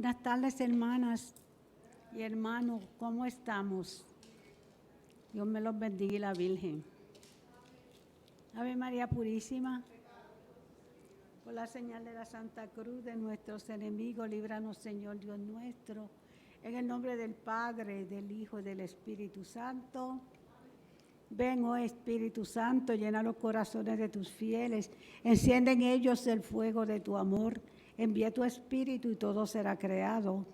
Buenas tardes, hermanas y hermanos. ¿Cómo estamos? Dios me los bendiga y la Virgen. Ave María Purísima, por la señal de la Santa Cruz de nuestros enemigos, líbranos, Señor Dios nuestro. En el nombre del Padre, del Hijo y del Espíritu Santo. Ven, oh Espíritu Santo, llena los corazones de tus fieles. Enciende en ellos el fuego de tu amor. Envía tu Espíritu y todo será creado.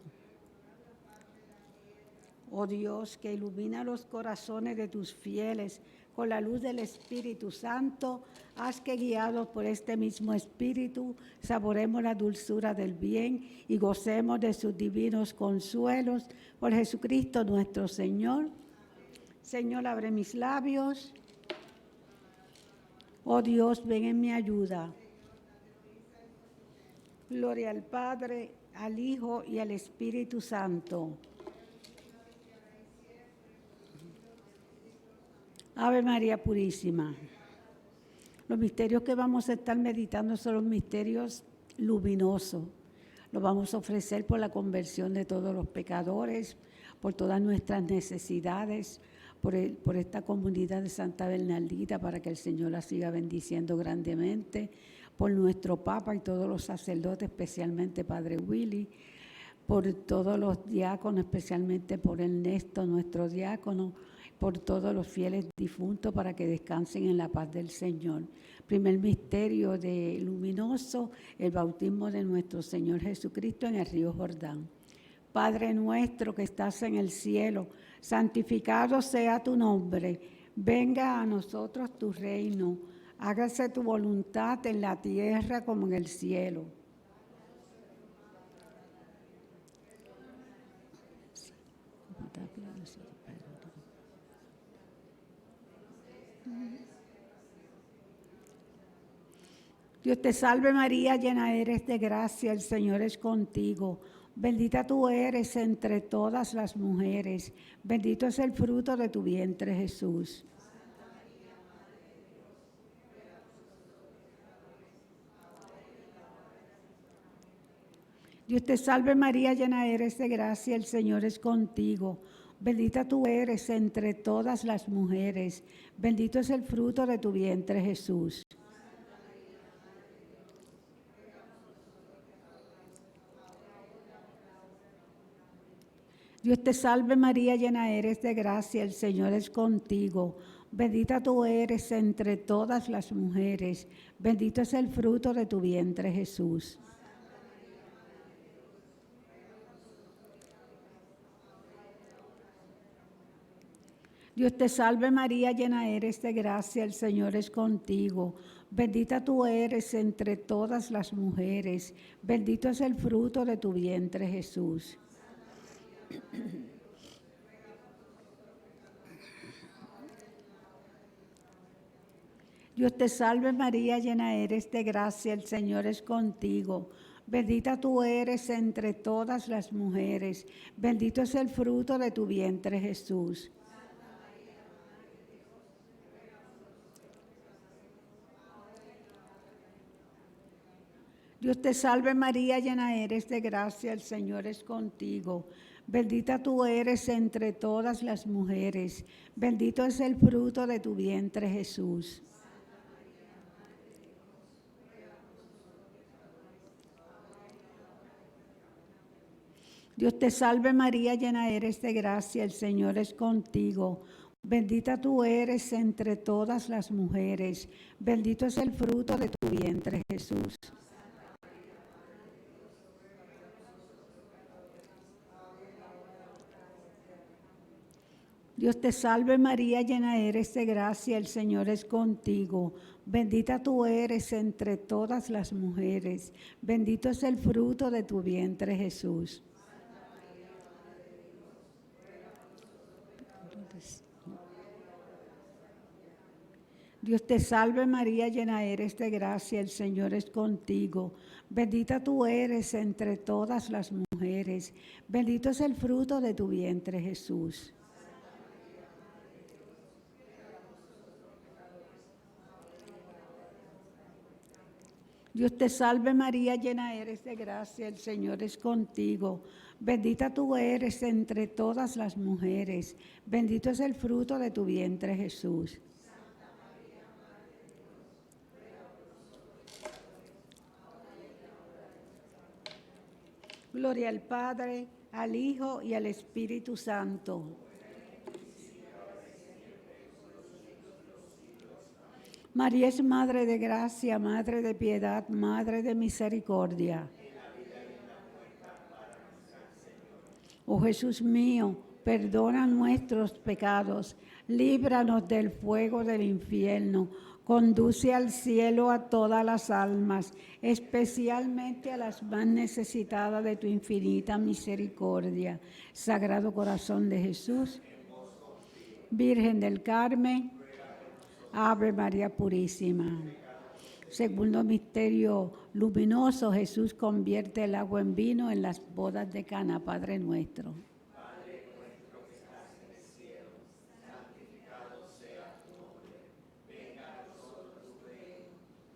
Oh Dios, que ilumina los corazones de tus fieles con la luz del Espíritu Santo, haz que guiados por este mismo Espíritu, saboremos la dulzura del bien y gocemos de sus divinos consuelos. Por Jesucristo nuestro Señor. Señor, abre mis labios. Oh Dios, ven en mi ayuda. Gloria al Padre, al Hijo y al Espíritu Santo. Ave María Purísima. Los misterios que vamos a estar meditando son los misterios luminosos. Los vamos a ofrecer por la conversión de todos los pecadores, por todas nuestras necesidades, por esta comunidad de Santa Bernardita, para que el Señor la siga bendiciendo grandemente, por nuestro Papa y todos los sacerdotes, especialmente Padre Willy, por todos los diáconos, especialmente por Ernesto, nuestro diácono, por todos los fieles difuntos, para que descansen en la paz del Señor. Primer misterio luminoso, el bautismo de nuestro Señor Jesucristo en el río Jordán. Padre nuestro que estás en el cielo, santificado sea tu nombre. Venga a nosotros tu reino. Hágase tu voluntad en la tierra como en el cielo. Dios te salve María, llena eres de gracia, el Señor es contigo. Bendita tú eres entre todas las mujeres, bendito es el fruto de tu vientre Jesús. Dios te salve María, llena eres de gracia, el Señor es contigo. Bendita tú eres entre todas las mujeres, bendito es el fruto de tu vientre Jesús. Dios te salve María, llena eres de gracia, el Señor es contigo. Bendita tú eres entre todas las mujeres, bendito es el fruto de tu vientre Jesús. Dios te salve María, llena eres de gracia, el Señor es contigo. Bendita tú eres entre todas las mujeres, bendito es el fruto de tu vientre Jesús. Dios te salve María, llena eres de gracia, el Señor es contigo. Bendita tú eres entre todas las mujeres, bendito es el fruto de tu vientre Jesús. Dios te salve María, llena eres de gracia, el Señor es contigo. Bendita tú eres entre todas las mujeres, bendito es el fruto de tu vientre Jesús. Dios te salve María, llena eres de gracia, el Señor es contigo. Bendita tú eres entre todas las mujeres, bendito es el fruto de tu vientre Jesús. Dios te salve María, llena eres de gracia, el Señor es contigo. Bendita tú eres entre todas las mujeres, bendito es el fruto de tu vientre Jesús. Dios te salve María, llena eres de gracia, el Señor es contigo. Bendita tú eres entre todas las mujeres, bendito es el fruto de tu vientre Jesús. Dios te salve María, llena eres de gracia, el Señor es contigo. Bendita tú eres entre todas las mujeres, bendito es el fruto de tu vientre Jesús. Gloria al Padre, al Hijo y al Espíritu Santo. María es Madre de gracia, Madre de piedad, Madre de misericordia. Oh Jesús mío, perdona nuestros pecados, líbranos del fuego del infierno, conduce al cielo a todas las almas, especialmente a las más necesitadas de tu infinita misericordia. Sagrado Corazón de Jesús, Virgen del Carmen, Ave María Purísima. Segundo misterio luminoso, Jesús convierte el agua en vino en las bodas de Cana. Padre nuestro. Padre nuestro que estás en el cielo, santificado sea tu nombre. Venga a nosotros tu reino,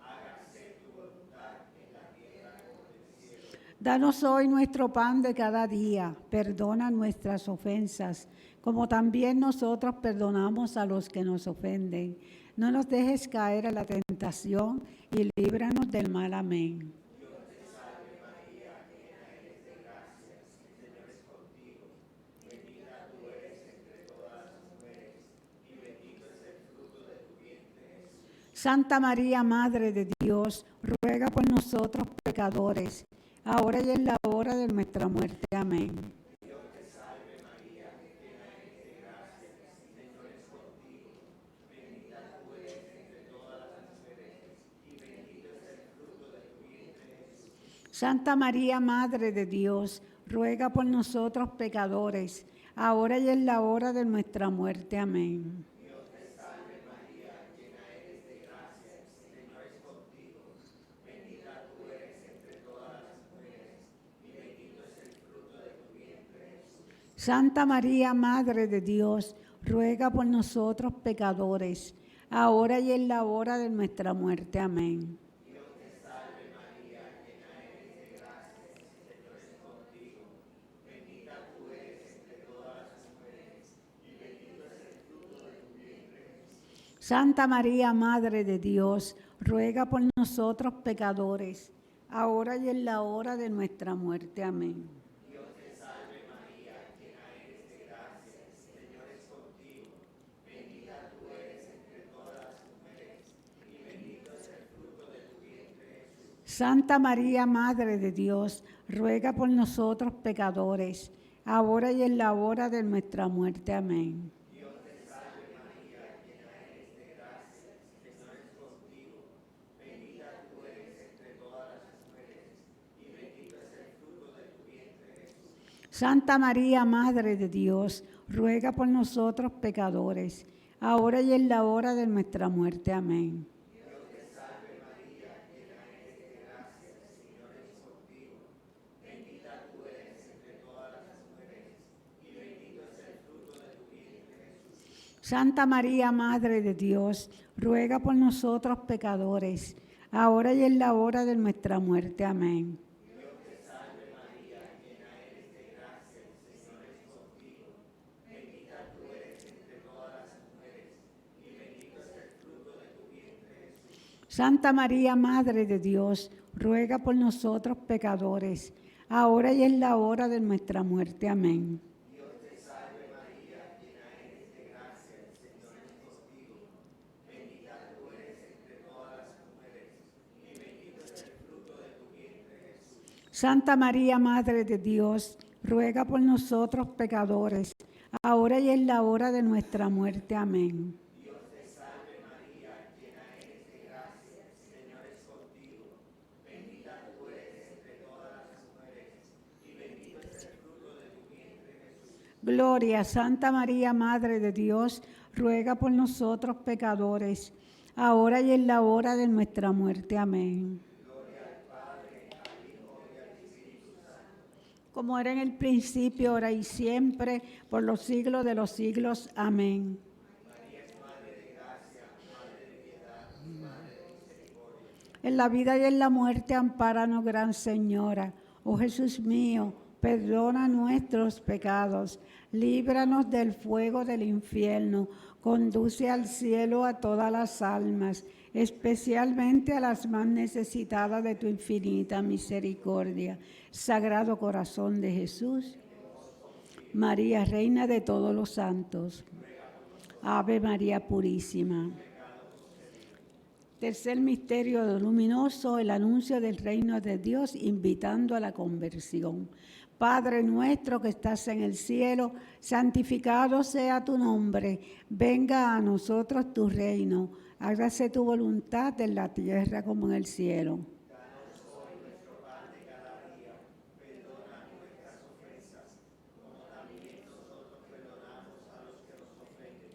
hágase tu voluntad en la tierra como en el cielo. Danos hoy nuestro pan de cada día. Perdona nuestras ofensas, como también nosotros perdonamos a los que nos ofenden. No nos dejes caer en la tentación y líbranos del mal. Amén. Dios te salve María, llena eres de gracia, el Señor es contigo. Bendita tú eres entre todas las mujeres, y bendito es el fruto de tu vientre Jesús. Santa María, Madre de Dios, ruega por nosotros pecadores, ahora y en la hora de nuestra muerte. Amén. Dios te salve María, llena eres de gracia, el Señor es contigo. Bendita tú eres entre todas las mujeres, y bendito es el fruto de tu vientre Jesús. Santa María, Madre de Dios, ruega por nosotros pecadores, ahora y en la hora de nuestra muerte. Amén. Dios te salve María, llena eres de gracia, el Señor es contigo. Bendita tú eres entre todas las mujeres, y bendito es el fruto de tu vientre Jesús. Santa María, Madre de Dios, ruega por nosotros pecadores, ahora y en la hora de nuestra muerte. Amén. Dios te salve María, llena eres de gracia, el Señor es contigo. Bendita tú eres entre todas las mujeres, y bendito es el fruto de tu vientre Jesús. Santa María, Madre de Dios, ruega por nosotros pecadores, ahora y en la hora de nuestra muerte. Amén. Dios te salve María, llena eres de gracia, el Señor es contigo. Bendita tú eres entre todas las mujeres, y bendito es el fruto de tu vientre Jesús. Santa María, Madre de Dios, ruega por nosotros pecadores, ahora y en la hora de nuestra muerte. Amén. Dios te salve María, llena eres de gracia, el Señor es contigo. Bendita tú eres entre todas las mujeres, y bendito es el fruto de tu vientre Jesús. Santa María, Madre de Dios, ruega por nosotros pecadores, ahora y en la hora de nuestra muerte. Amén. Dios te salve María, llena eres de gracia, el Señor es contigo. Bendita tú eres entre todas las mujeres, y bendito es el fruto de tu vientre Jesús. Santa María, Madre de Dios, ruega por nosotros pecadores, ahora y en la hora de nuestra muerte. Amén. Dios te salve María, llena eres de gracia, el Señor es contigo. Bendita tú eres entre todas las mujeres, y bendito es el fruto de tu vientre Jesús. Santa María, Madre de Dios, ruega por nosotros pecadores, ahora y en la hora de nuestra muerte. Amén. Dios te salve María, llena eres de gracia, el Señor es contigo. Bendita tú eres entre todas las mujeres, y bendito es el fruto de tu vientre Jesús. Santa María, Madre de Dios, ruega por nosotros pecadores, ahora y en la hora de nuestra muerte. Amén. Dios te salve María, llena eres de gracia, el Señor es contigo. Bendita tú eres entre todas las mujeres, y bendito es el fruto de tu vientre Jesús. Gloria, Santa María, Madre de Dios, ruega por nosotros pecadores, ahora y en la hora de nuestra muerte. Amén. Como era en el principio, ahora y siempre, por los siglos de los siglos. Amén. En la vida y en la muerte, ampáranos, Gran Señora. Oh Jesús mío, perdona nuestros pecados, líbranos del fuego del infierno, conduce al cielo a todas las almas, especialmente a las más necesitadas de tu infinita misericordia. Sagrado Corazón de Jesús, María, Reina de todos los santos, Ave María Purísima. Tercer misterio luminoso, el anuncio del reino de Dios, invitando a la conversión. Padre nuestro que estás en el cielo, santificado sea tu nombre. Venga a nosotros tu reino. Hágase tu voluntad en la tierra como en el cielo. Danos hoy nuestro pan de cada día. Perdona nuestras ofensas, como también nosotros perdonamos a los que nos ofenden.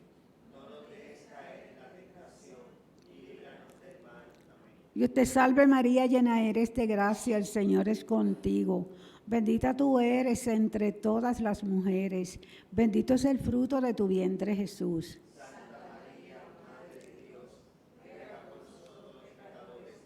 No nos dejes caer en la tentación y líbranos del mal. Amén. Dios te salve María, llena eres de gracia, el Señor es contigo. Bendita tú eres entre todas las mujeres. Bendito es el fruto de tu vientre, Jesús. Santa María, Madre de Dios, ruega por nosotros los pecadores,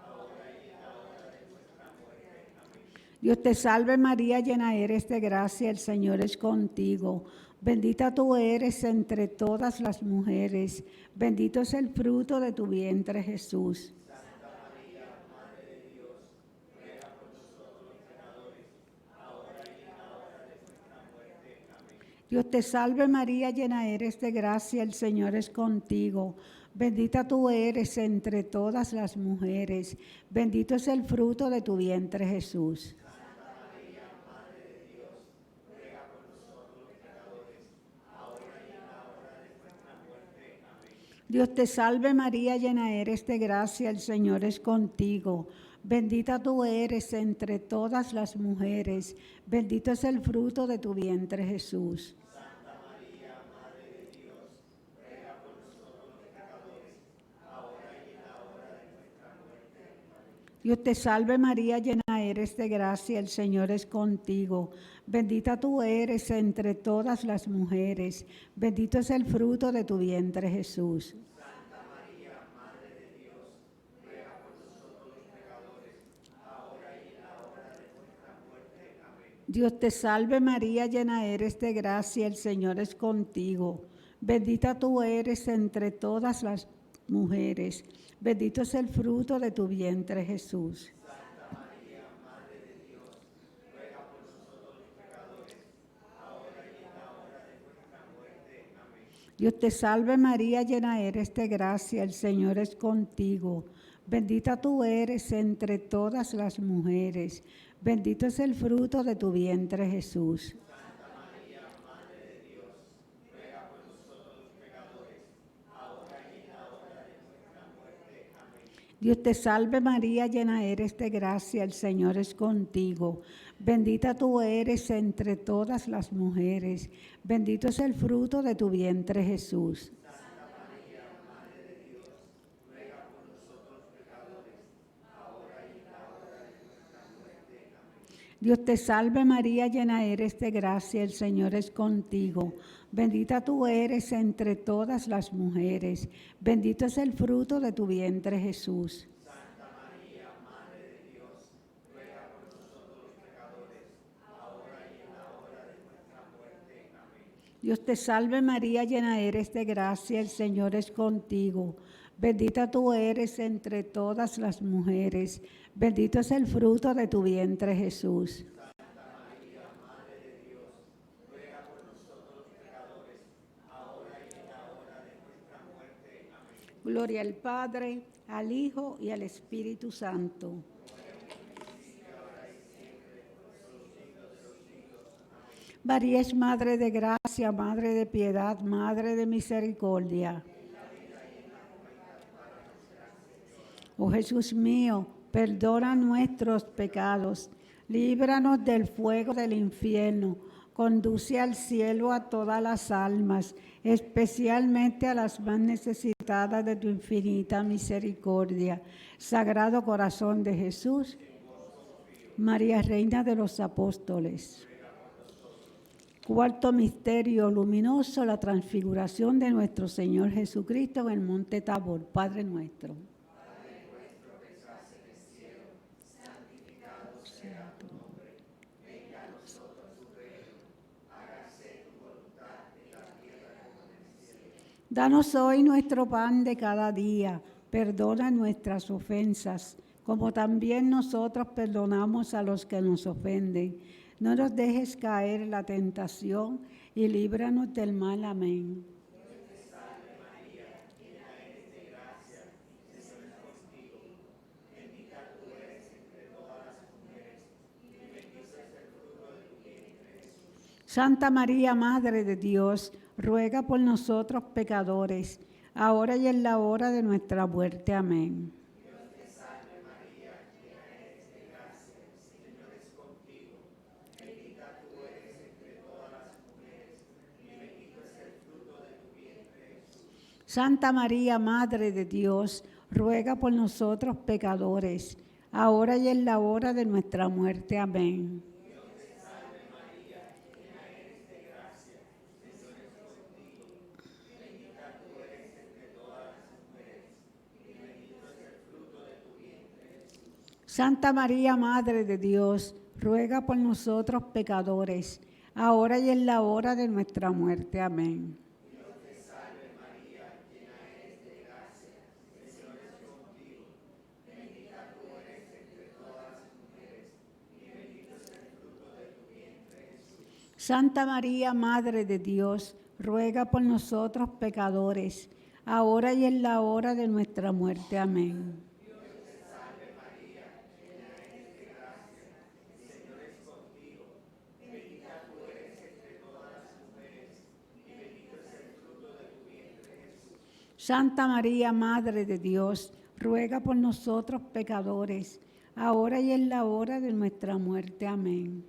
ahora y en la hora de nuestra muerte. Amén. Dios te salve María, llena eres de gracia, el Señor es contigo. Bendita tú eres entre todas las mujeres. Bendito es el fruto de tu vientre, Jesús. Santa María, Madre de Dios, ruega por nosotros los pecadores, ahora y en la hora de nuestra muerte. Amén. Dios te salve María, llena eres de gracia, el Señor es contigo. Bendita tú eres entre todas las mujeres. Bendito es el fruto de tu vientre, Jesús. Santa María, Madre de Dios, ruega por nosotros los pecadores, ahora y en la hora de nuestra muerte. Amén. Dios te salve María, llena eres de gracia, el Señor es contigo. Bendita tú eres entre todas las mujeres. Bendito es el fruto de tu vientre, Jesús. Santa María, Madre de Dios, ruega por nosotros los pecadores, ahora y en la hora de nuestra muerte. Amén. Dios te salve María, llena eres de gracia, el Señor es contigo. Bendita tú eres entre todas las mujeres. Bendito es el fruto de tu vientre, Jesús. Santa María, Madre de Dios, ruega por nosotros los pecadores, ahora y en la hora de nuestra muerte. Amén. Dios te salve María, llena eres de gracia, el Señor es contigo. Bendita tú eres entre todas las mujeres. Bendito es el fruto de tu vientre, Jesús. Santa María, Madre de Dios, ruega por nosotros los pecadores, ahora y en la hora de nuestra muerte. Amén. Dios te salve María, llena eres de gracia, el Señor es contigo. Bendita tú eres entre todas las mujeres. Bendito es el fruto de tu vientre, Jesús. Santa María, Madre de Dios, ruega por nosotros los pecadores, ahora y en la hora de nuestra muerte. Amén. Dios te salve María, llena eres de gracia, el Señor es contigo. Bendita tú eres entre todas las mujeres. Bendito es el fruto de tu vientre, Jesús. Santa María, Madre de Dios, ruega por nosotros los pecadores, ahora y en la hora de nuestra muerte. Amén. Dios te salve María, llena eres de gracia, el Señor es contigo. Bendita tú eres entre todas las mujeres. Bendito es el fruto de tu vientre, Jesús. Santa María, Madre de Dios, ruega por nosotros los pecadores, ahora y en la hora de nuestra muerte. Amén. Dios te salve María, llena eres de gracia, el Señor es contigo. Bendita tú eres entre todas las mujeres. Bendito es el fruto de tu vientre, Jesús. Santa María, Madre de Dios, ruega por nosotros los pecadores, ahora y en la hora de nuestra muerte. Amén. Gloria al Padre, al Hijo y al Espíritu Santo. María es Madre de gracia, Madre de piedad, Madre de misericordia. Oh Jesús mío, perdona nuestros pecados, líbranos del fuego del infierno, conduce al cielo a todas las almas, especialmente a las más necesitadas de tu infinita misericordia. Sagrado Corazón de Jesús, María Reina de los Apóstoles. Cuarto misterio luminoso, la transfiguración de nuestro Señor Jesucristo en el monte Tabor. Padre nuestro. Padre nuestro que estás Danos hoy nuestro pan de cada día. Perdona nuestras ofensas, como también nosotros perdonamos a los que nos ofenden. No nos dejes caer en la tentación y líbranos del mal. Amén. Santa María, Madre de Dios, ruega por nosotros pecadores, ahora y en la hora de nuestra muerte. Amén. Santa María, Madre de Dios, ruega por nosotros pecadores, ahora y en la hora de nuestra muerte. Amén. Santa María, Madre de Dios, ruega por nosotros pecadores, ahora y en la hora de nuestra muerte. Amén. Santa María, Madre de Dios, ruega por nosotros pecadores, ahora y en la hora de nuestra muerte. Amén. Santa María, Madre de Dios, ruega por nosotros pecadores, ahora y en la hora de nuestra muerte. Amén.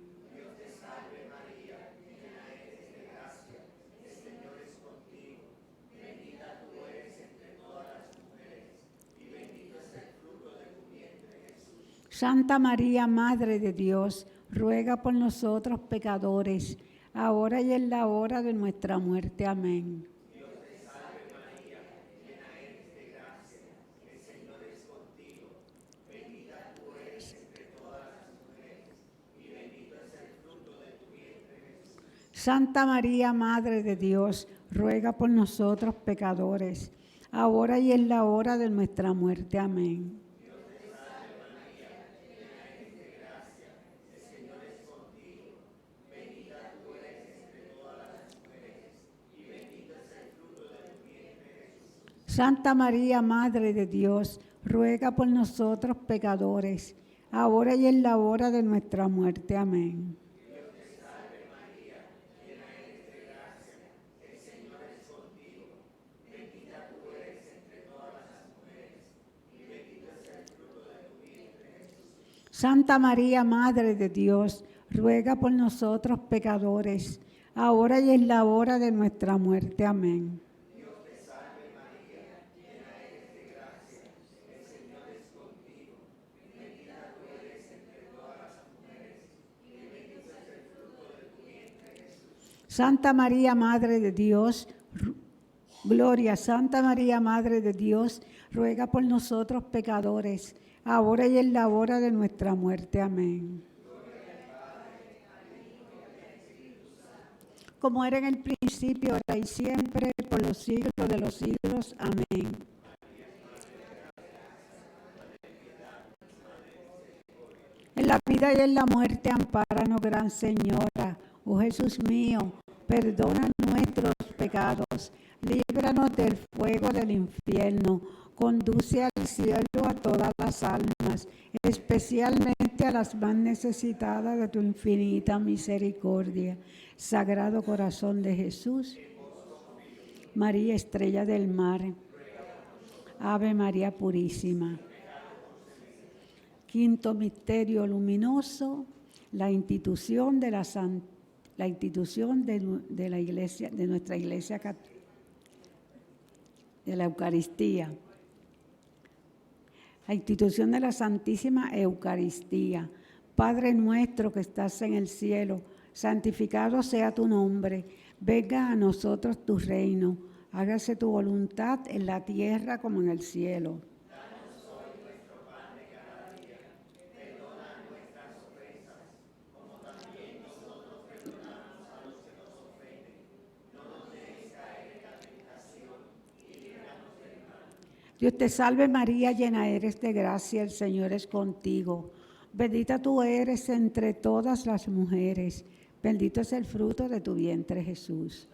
Santa María, Madre de Dios, ruega por nosotros pecadores, ahora y en la hora de nuestra muerte. Amén. Santa María, Madre de Dios, ruega por nosotros pecadores, ahora y en la hora de nuestra muerte. Amén. Santa María, Madre de Dios, ruega por nosotros pecadores, ahora y en la hora de nuestra muerte. Amén. Santa María, Madre de Dios, ruega por nosotros pecadores, ahora y en la hora de nuestra muerte. Amén. Santa María, Madre de Dios, gloria, Santa María, Madre de Dios, ruega por nosotros pecadores, ahora y en la hora de nuestra muerte. Amén. Como era en el principio, ahora y siempre, por los siglos de los siglos. Amén. En la vida y en la muerte, ampáranos, Gran Señora. Oh Jesús mío, perdona nuestros pecados, líbranos del fuego del infierno, conduce al cielo a todas las almas, especialmente a las más necesitadas de tu infinita misericordia. Sagrado Corazón de Jesús, María Estrella del Mar, Ave María Purísima. Quinto misterio luminoso, la institución de la iglesia, de nuestra iglesia católica, de la Eucaristía. La institución de la Santísima Eucaristía. Padre nuestro que estás en el cielo, santificado sea tu nombre. Venga a nosotros tu reino. Hágase tu voluntad en la tierra como en el cielo. Dios te salve María, llena eres de gracia, el Señor es contigo. Bendita tú eres entre todas las mujeres, bendito es el fruto de tu vientre Jesús.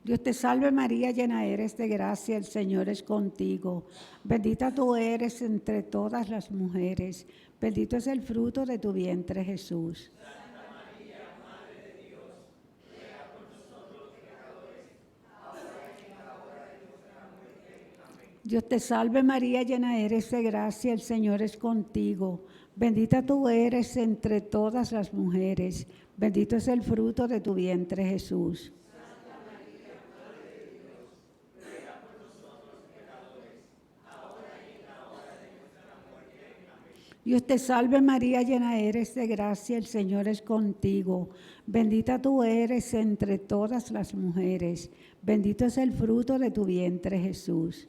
Dios te salve María, llena eres de gracia, el Señor es contigo. Bendita tú eres entre todas las mujeres, bendito es el fruto de tu vientre Jesús. Dios te salve María, llena eres de gracia, el Señor es contigo. Bendita tú eres entre todas las mujeres, bendito es el fruto de tu vientre Jesús. Dios te salve María, llena eres de gracia, el Señor es contigo. Bendita tú eres entre todas las mujeres, bendito es el fruto de tu vientre Jesús.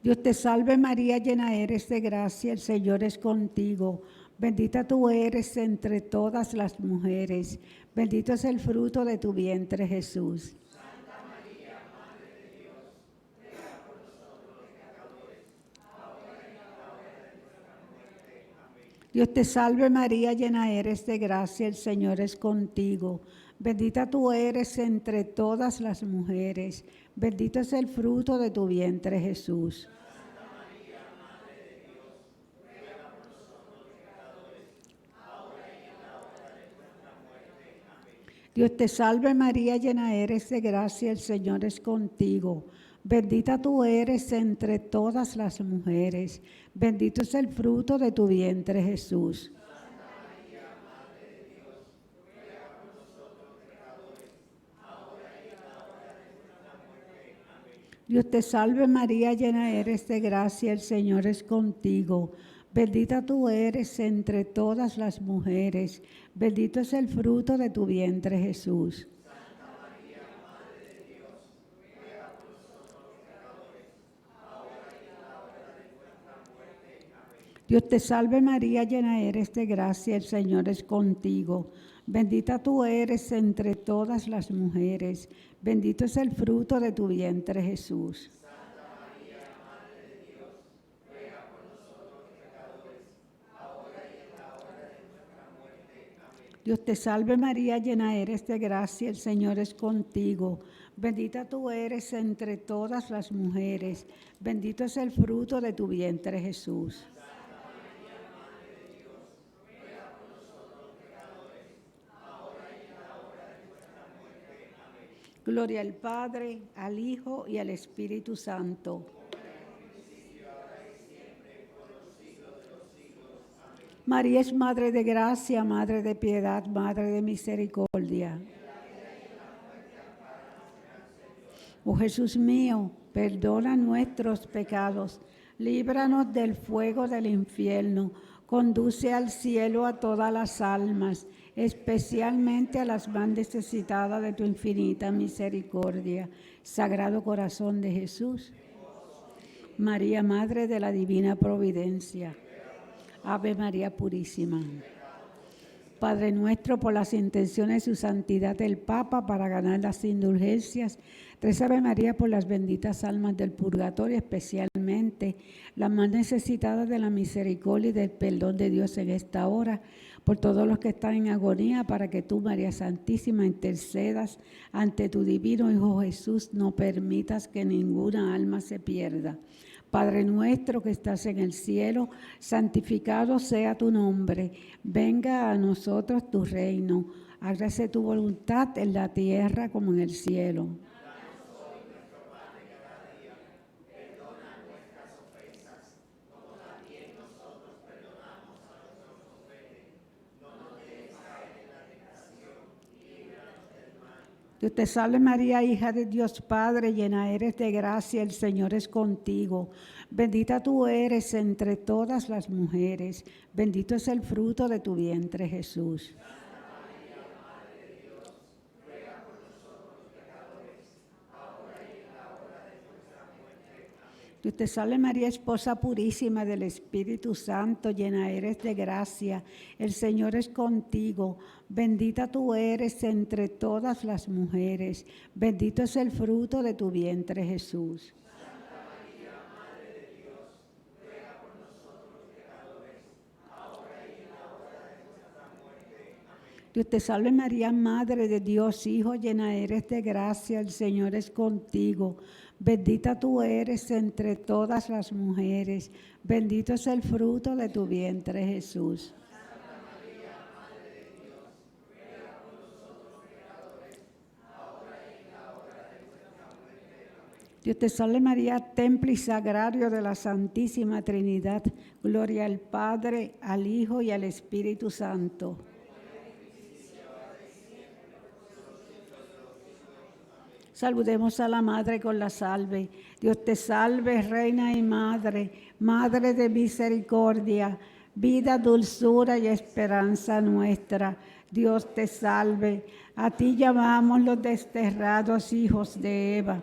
Dios te salve María, llena eres de gracia, el Señor es contigo. Bendita tú eres entre todas las mujeres, bendito es el fruto de tu vientre Jesús. Dios te salve María, llena eres de gracia, el Señor es contigo. Bendita tú eres entre todas las mujeres, bendito es el fruto de tu vientre Jesús. Dios te salve María, llena eres de gracia, el Señor es contigo. Bendita tú eres entre todas las mujeres, bendito es el fruto de tu vientre Jesús. Dios te salve María, llena eres de gracia, el Señor es contigo. Bendita tú eres entre todas las mujeres, bendito es el fruto de tu vientre Jesús. Dios te salve María, llena eres de gracia, el Señor es contigo. Bendita tú eres entre todas las mujeres, bendito es el fruto de tu vientre Jesús. Dios te salve María, llena eres de gracia, el Señor es contigo. Bendita tú eres entre todas las mujeres, bendito es el fruto de tu vientre Jesús. Gloria al Padre, al Hijo y al Espíritu Santo. María es Madre de gracia, Madre de piedad, Madre de misericordia. Oh Jesús mío, perdona nuestros pecados, líbranos del fuego del infierno, conduce al cielo a todas las almas, especialmente a las más necesitadas de tu infinita misericordia. Sagrado Corazón de Jesús, María, Madre de la Divina Providencia, Ave María Purísima. Padre nuestro, por las intenciones de su santidad el Papa, para ganar las indulgencias, reza Ave María por las benditas almas del purgatorio, especialmente las más necesitadas de la misericordia y del perdón de Dios en esta hora, por todos los que están en agonía, para que tú, María Santísima, intercedas ante tu divino Hijo Jesús, no permitas que ninguna alma se pierda. Padre nuestro que estás en el cielo, santificado sea tu nombre. Venga a nosotros tu reino. Hágase tu voluntad en la tierra como en el cielo. Dios te salve María, hija de Dios Padre, llena eres de gracia, el Señor es contigo. Bendita tú eres entre todas las mujeres, bendito es el fruto de tu vientre Jesús. Dios te salve María, esposa purísima del Espíritu Santo, llena eres de gracia, el Señor es contigo, bendita tú eres entre todas las mujeres, bendito es el fruto de tu vientre Jesús. Dios te salve María, Madre de Dios, Hijo, llena eres de gracia, el Señor es contigo. Bendita tú eres entre todas las mujeres, bendito es el fruto de tu vientre Jesús. Dios te salve María, templo y sagrario de la Santísima Trinidad. Gloria al Padre, al Hijo y al Espíritu Santo. Saludemos a la Madre con la salve. Dios te salve, Reina y Madre, Madre de misericordia, vida, dulzura y esperanza nuestra. Dios te salve. A ti llamamos los desterrados hijos de Eva.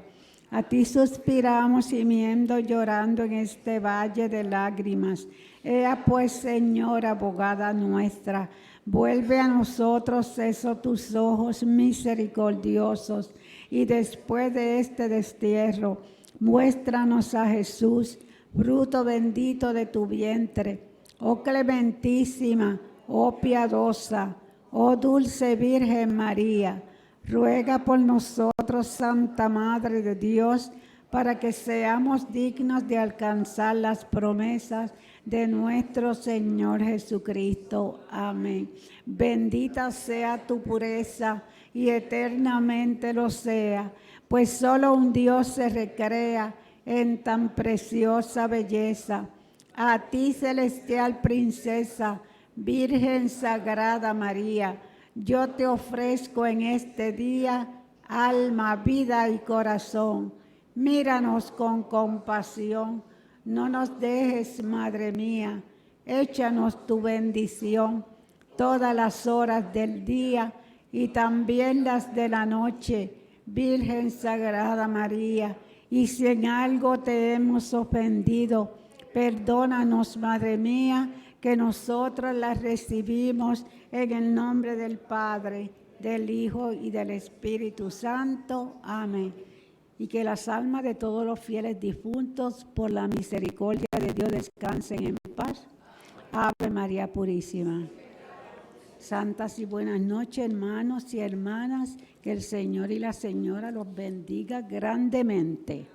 A ti suspiramos gimiendo, llorando en este valle de lágrimas. Ea pues, Señora, abogada nuestra, vuelve a nosotros esos tus ojos misericordiosos, y después de este destierro, muéstranos a Jesús, fruto bendito de tu vientre. Oh clementísima, oh piadosa, oh dulce Virgen María, ruega por nosotros, Santa Madre de Dios, para que seamos dignos de alcanzar las promesas de nuestro Señor Jesucristo. Amén. Bendita sea tu pureza y eternamente lo sea, pues solo un Dios se recrea en tan preciosa belleza. A ti, celestial princesa, Virgen Sagrada María, yo te ofrezco en este día alma, vida y corazón. Míranos con compasión, no nos dejes, Madre mía, échanos tu bendición todas las horas del día y también las de la noche, Virgen Sagrada María. Y si en algo te hemos ofendido, perdónanos, Madre mía, que nosotros las recibimos en el nombre del Padre, del Hijo y del Espíritu Santo. Amén. Y que las almas de todos los fieles difuntos, por la misericordia de Dios, descansen en paz. Ave María Purísima. Santas y buenas noches, hermanos y hermanas. Que el Señor y la Señora los bendiga grandemente.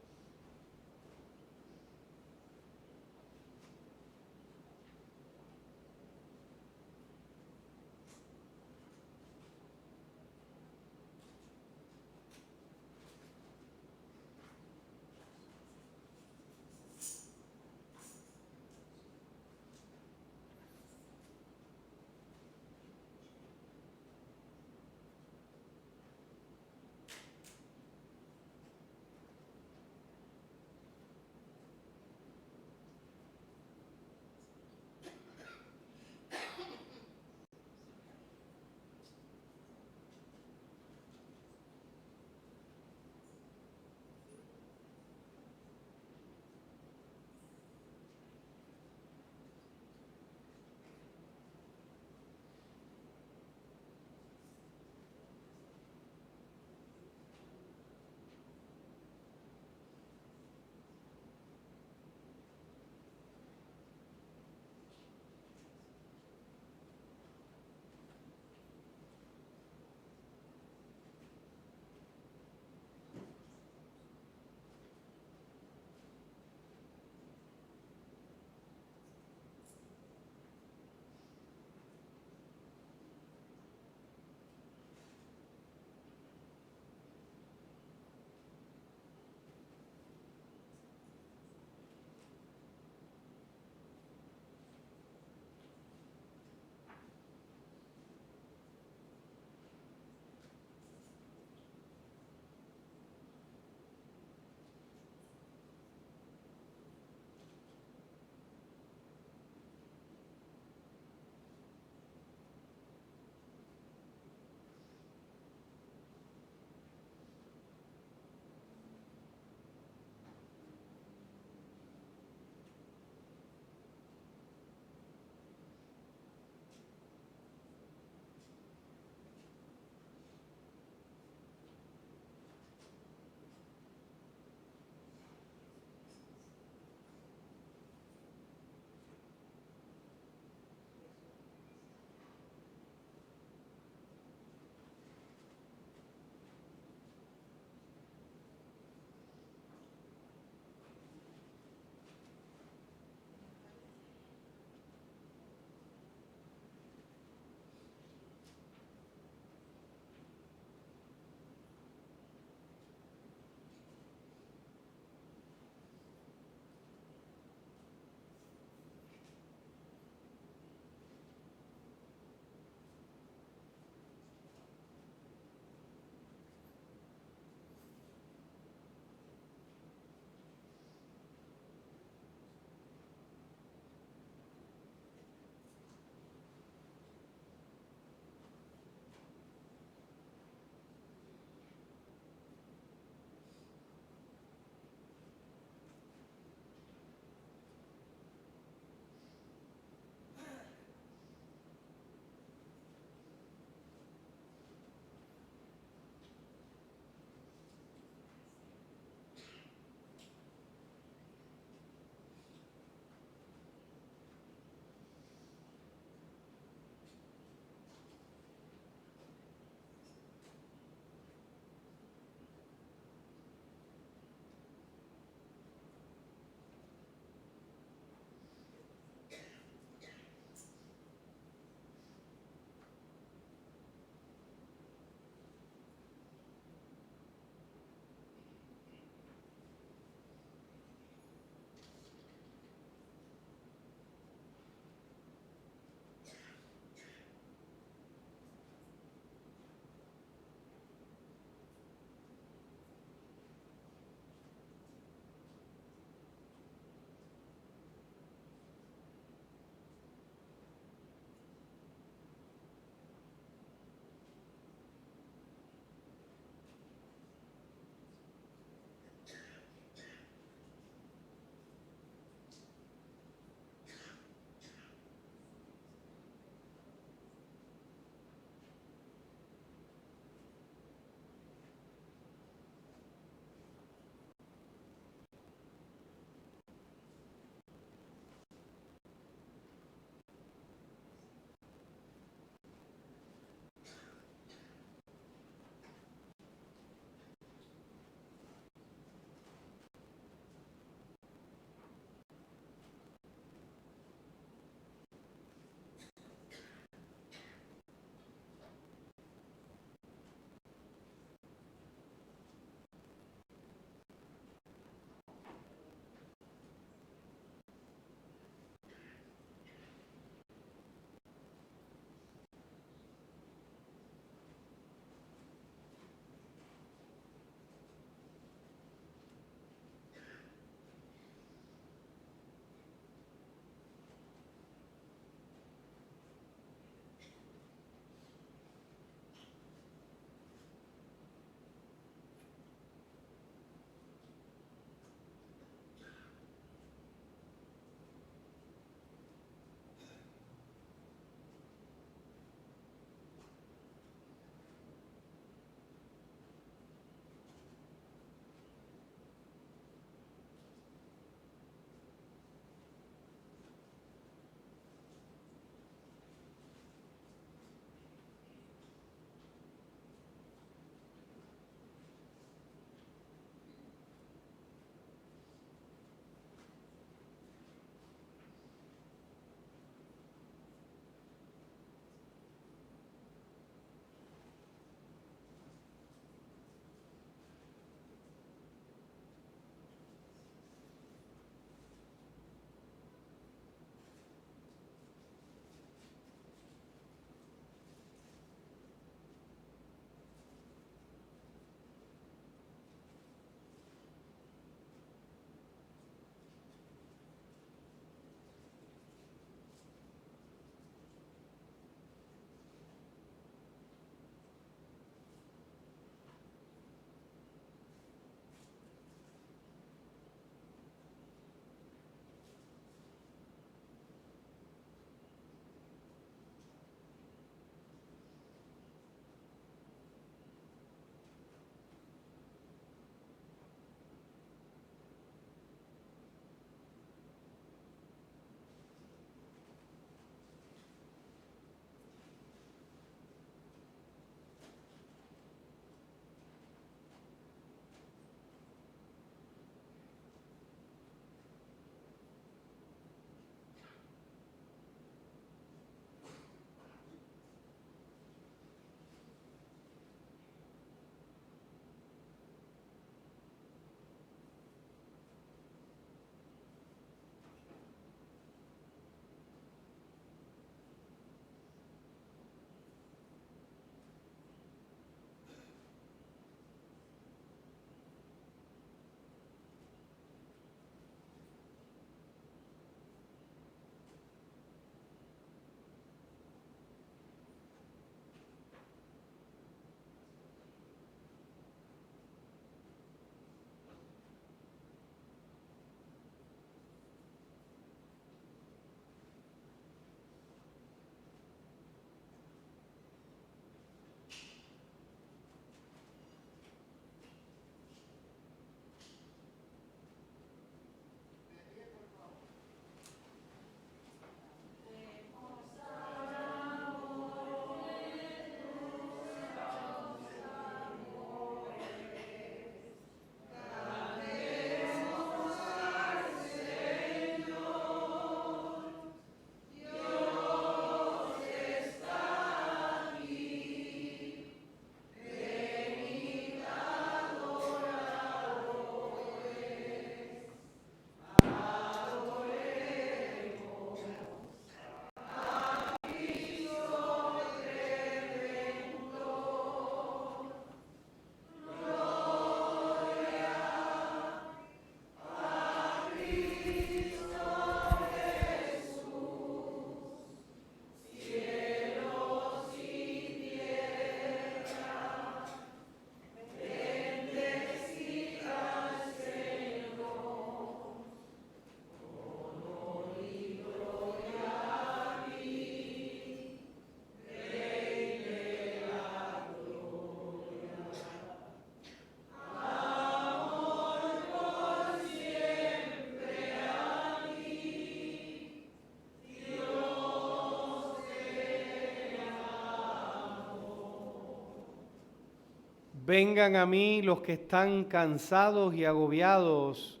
Vengan a mí los que están cansados y agobiados,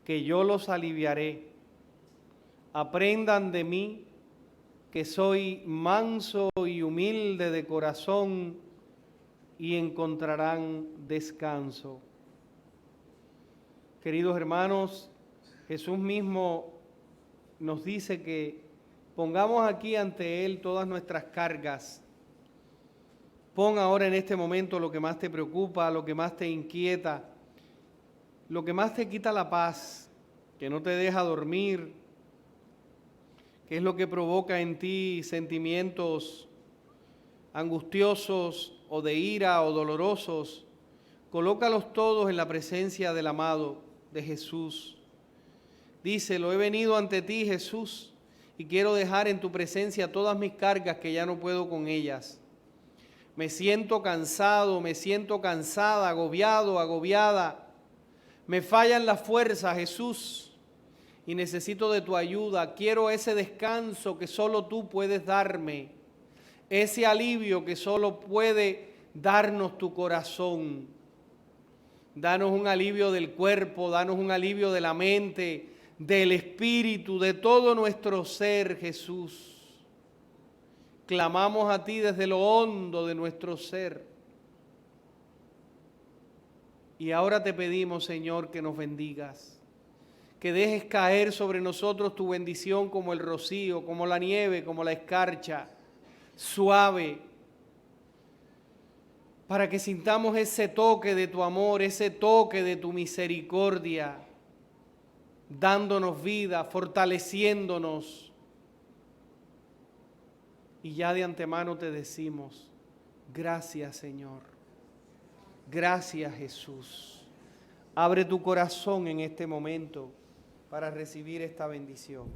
que yo los aliviaré. Aprendan de mí, que soy manso y humilde de corazón, y encontrarán descanso. Queridos hermanos, Jesús mismo nos dice que pongamos aquí ante Él todas nuestras cargas. Pon ahora en este momento lo que más te preocupa, lo que más te inquieta, lo que más te quita la paz, que no te deja dormir, que es lo que provoca en ti sentimientos angustiosos o de ira o dolorosos. Colócalos todos en la presencia del amado, de Jesús. Díselo: he venido ante ti, Jesús, y quiero dejar en tu presencia todas mis cargas que ya no puedo con ellas. Me siento cansado, me siento cansada, agobiado, agobiada. Me fallan las fuerzas, Jesús, y necesito de tu ayuda. Quiero ese descanso que solo tú puedes darme, ese alivio que solo puede darnos tu corazón. Danos un alivio del cuerpo, danos un alivio de la mente, del espíritu, de todo nuestro ser, Jesús. Clamamos a ti desde lo hondo de nuestro ser. Y ahora te pedimos, Señor, que nos bendigas, que dejes caer sobre nosotros tu bendición como el rocío, como la nieve, como la escarcha, suave, para que sintamos ese toque de tu amor, ese toque de tu misericordia, dándonos vida, fortaleciéndonos. Y ya de antemano te decimos: gracias, Señor. Gracias, Jesús. Abre tu corazón en este momento para recibir esta bendición.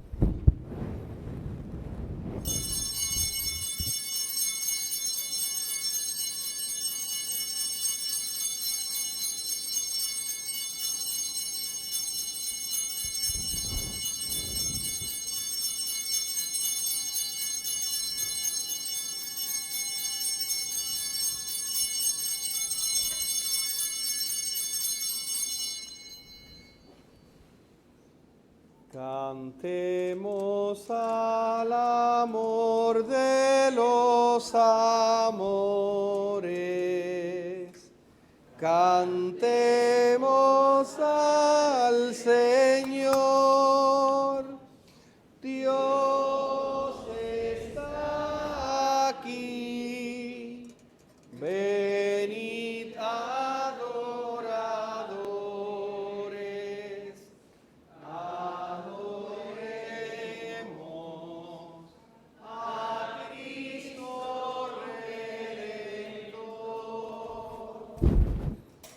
Cantemos al amor de los amores, cantemos al Señor. Dios está aquí, venid adoradores. Adoremos a Cristo Redentor.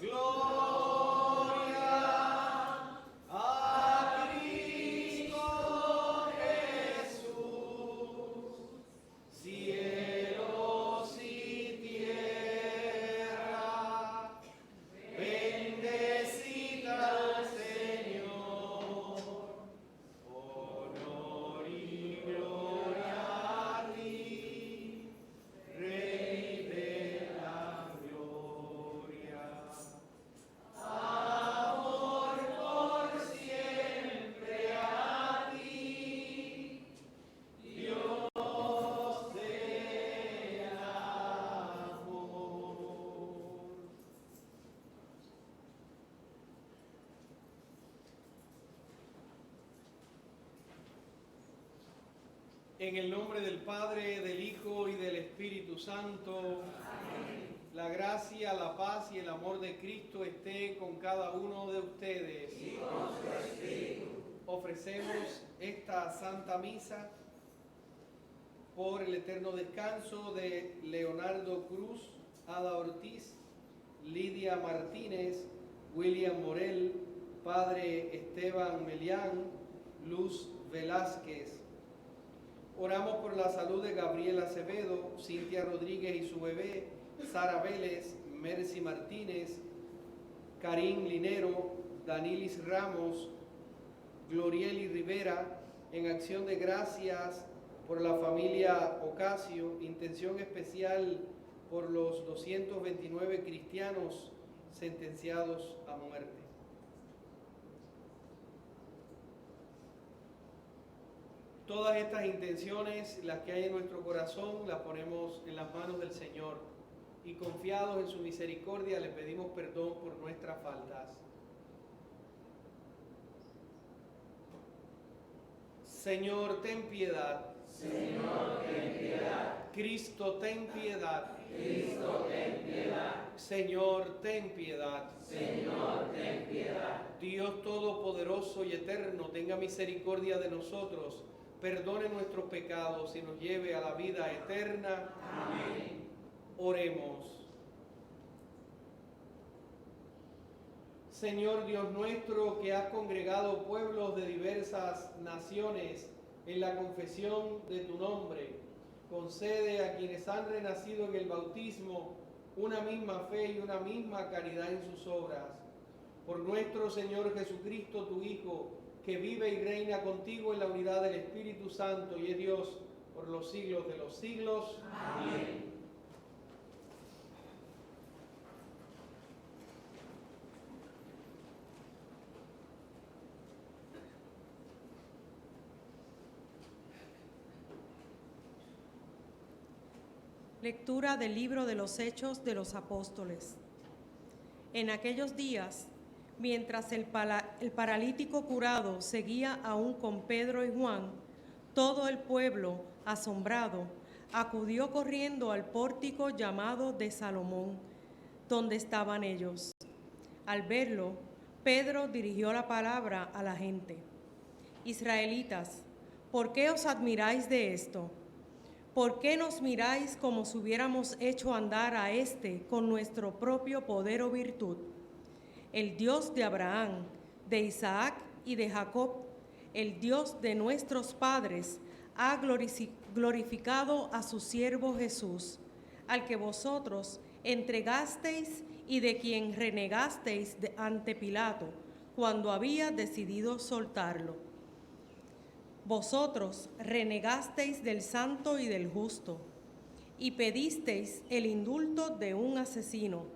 Gloria a Cristo Jesús. Cielos y tierra, bendecid al Señor. Honor y gloria a ti, Rey de la gloria. Amor por siempre a ti, Dios de amor. En el nombre del Padre, del Hijo y del Espíritu Santo. Amén. La gracia, la paz y el amor de Cristo esté con cada uno de ustedes. Y con su espíritu. Ofrecemos esta Santa Misa por el eterno descanso de Leonardo Cruz, Ada Ortiz, Lidia Martínez, William Morel, Padre Esteban Melián, Luz Velázquez. Oramos por la salud de Gabriela Acevedo, Cintia Rodríguez y su bebé, Sara Vélez, Mercy Martínez, Karim Linero, Danilis Ramos, Glorieli Rivera, en acción de gracias por la familia Ocasio, intención especial por los 229 cristianos sentenciados a muerte. Todas estas intenciones, las que hay en nuestro corazón, las ponemos en las manos del Señor y confiados en su misericordia le pedimos perdón por nuestras faltas. Señor, ten piedad. Señor, ten piedad. Cristo, ten piedad. Cristo, ten piedad. Señor, ten piedad. Señor, ten piedad. Dios Todopoderoso y Eterno, tenga misericordia de nosotros, perdone nuestros pecados y nos lleve a la vida eterna. Amén. Oremos. Señor Dios nuestro, que has congregado pueblos de diversas naciones en la confesión de tu nombre, concede a quienes han renacido en el bautismo una misma fe y una misma caridad en sus obras. Por nuestro Señor Jesucristo, tu Hijo, que vive y reina contigo en la unidad del Espíritu Santo y es Dios por los siglos de los siglos. Amén. Lectura del libro de los Hechos de los Apóstoles. En aquellos días, mientras el paralítico curado seguía aún con Pedro y Juan, todo el pueblo, asombrado, acudió corriendo al pórtico llamado de Salomón, donde estaban ellos. Al verlo, Pedro dirigió la palabra a la gente. Israelitas, ¿por qué os admiráis de esto? ¿Por qué nos miráis como si hubiéramos hecho andar a éste con nuestro propio poder o virtud? El Dios de Abraham, de Isaac y de Jacob, el Dios de nuestros padres, ha glorificado a su siervo Jesús, al que vosotros entregasteis y de quien renegasteis ante Pilato, cuando había decidido soltarlo. Vosotros renegasteis del santo y del justo, y pedisteis el indulto de un asesino.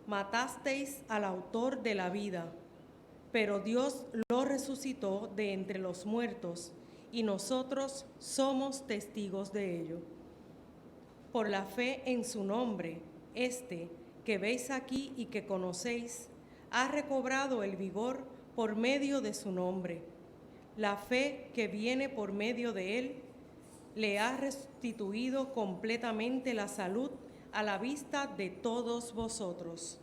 Matasteis al autor de la vida, pero Dios lo resucitó de entre los muertos, y nosotros somos testigos de ello. Por la fe en su nombre, este que veis aquí y que conocéis, ha recobrado el vigor por medio de su nombre. La fe que viene por medio de él le ha restituido completamente la salud a la vista de todos vosotros.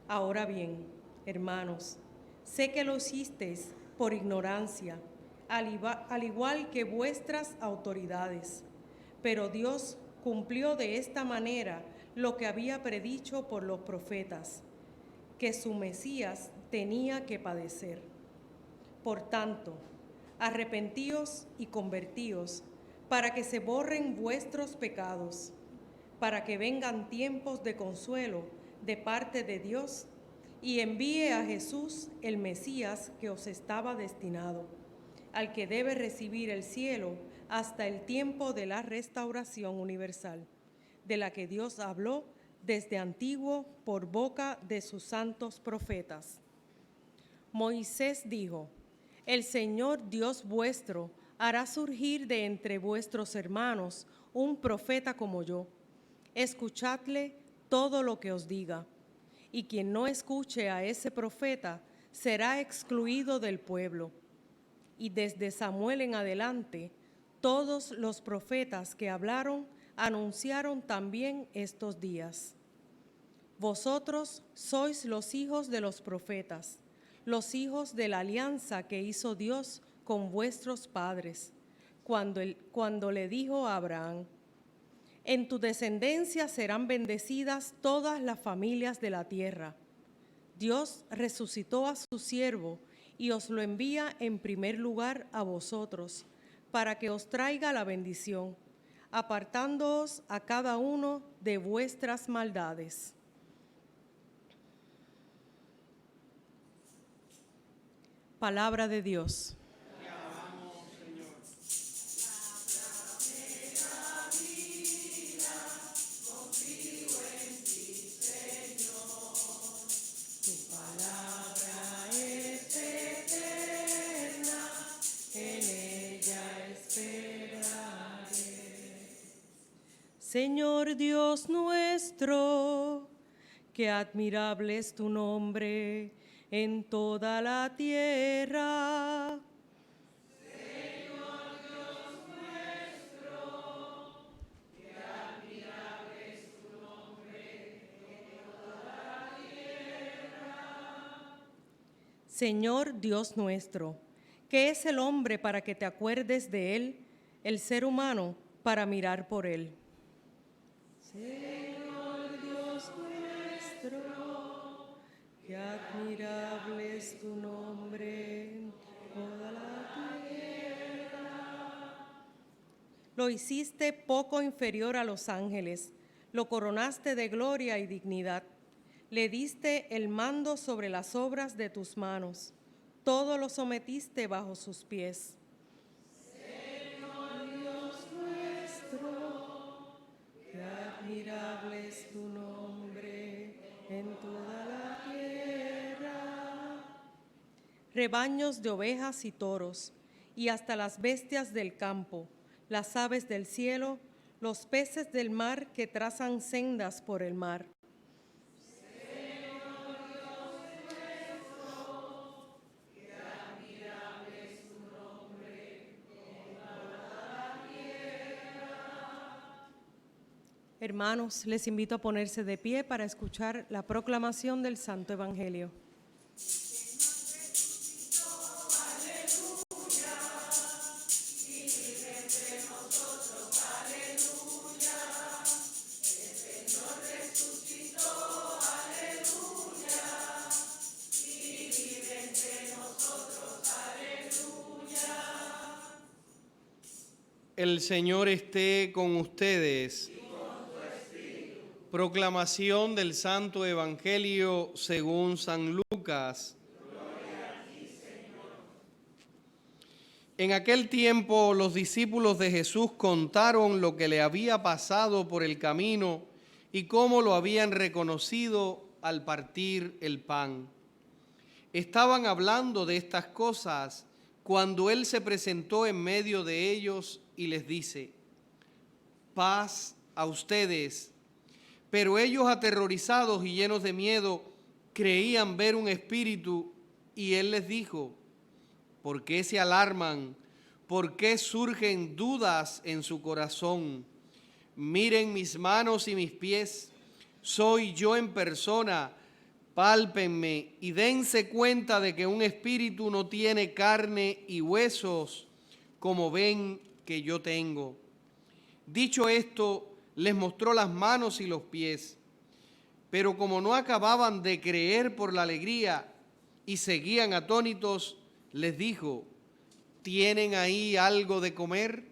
Ahora bien, hermanos, sé que lo hicisteis por ignorancia, al igual que vuestras autoridades, pero Dios cumplió de esta manera lo que había predicho por los profetas, que su Mesías tenía que padecer. Por tanto, arrepentíos y convertíos, para que se borren vuestros pecados, para que vengan tiempos de consuelo de parte de Dios y envíe a Jesús, el Mesías que os estaba destinado, al que debe recibir el cielo hasta el tiempo de la restauración universal, de la que Dios habló desde antiguo por boca de sus santos profetas. Moisés dijo: el Señor Dios vuestro hará surgir de entre vuestros hermanos un profeta como yo. Escuchadle todo lo que os diga. Y quien no escuche a ese profeta será excluido del pueblo. Y desde Samuel en adelante, todos los profetas que hablaron anunciaron también estos días. Vosotros sois los hijos de los profetas, los hijos de la alianza que hizo Dios con vuestros padres, cuando le dijo a Abraham: en tu descendencia serán bendecidas todas las familias de la tierra. Dios resucitó a su siervo y os lo envía en primer lugar a vosotros, para que os traiga la bendición, apartándoos a cada uno de vuestras maldades. Palabra de Dios. Te amamos, Señor. La vida, con Señor Dios nuestro, qué admirable es tu nombre en toda la tierra. Señor Dios nuestro, qué admirable es tu nombre en toda la tierra. Señor Dios nuestro, ¿qué es el hombre para que te acuerdes de él, el ser humano para mirar por él? Señor Dios nuestro, qué admirable es tu nombre en toda la tierra. Lo hiciste poco inferior a los ángeles, lo coronaste de gloria y dignidad, le diste el mando sobre las obras de tus manos, todo lo sometiste bajo sus pies. Señor Dios nuestro, qué admirable es tu nombre en toda la tierra. Rebaños de ovejas y toros, y hasta las bestias del campo, las aves del cielo, los peces del mar que trazan sendas por el mar. Hermanos, les invito a ponerse de pie para escuchar la proclamación del Santo Evangelio. El Señor esté con ustedes. Proclamación del Santo Evangelio según San Lucas. En aquel tiempo los discípulos de Jesús contaron lo que le había pasado por el camino y cómo lo habían reconocido al partir el pan. Estaban hablando de estas cosas cuando Él se presentó en medio de ellos y les dice: paz a ustedes. Pero ellos, aterrorizados y llenos de miedo, creían ver un espíritu, y Él les dijo: ¿por qué se alarman? ¿Por qué surgen dudas en su corazón? Miren mis manos y mis pies, soy yo en persona, pálpenme y dense cuenta de que un espíritu no tiene carne y huesos, como ven que yo tengo. Dicho esto, les mostró las manos y los pies. Pero como no acababan de creer por la alegría y seguían atónitos, les dijo: ¿tienen ahí algo de comer?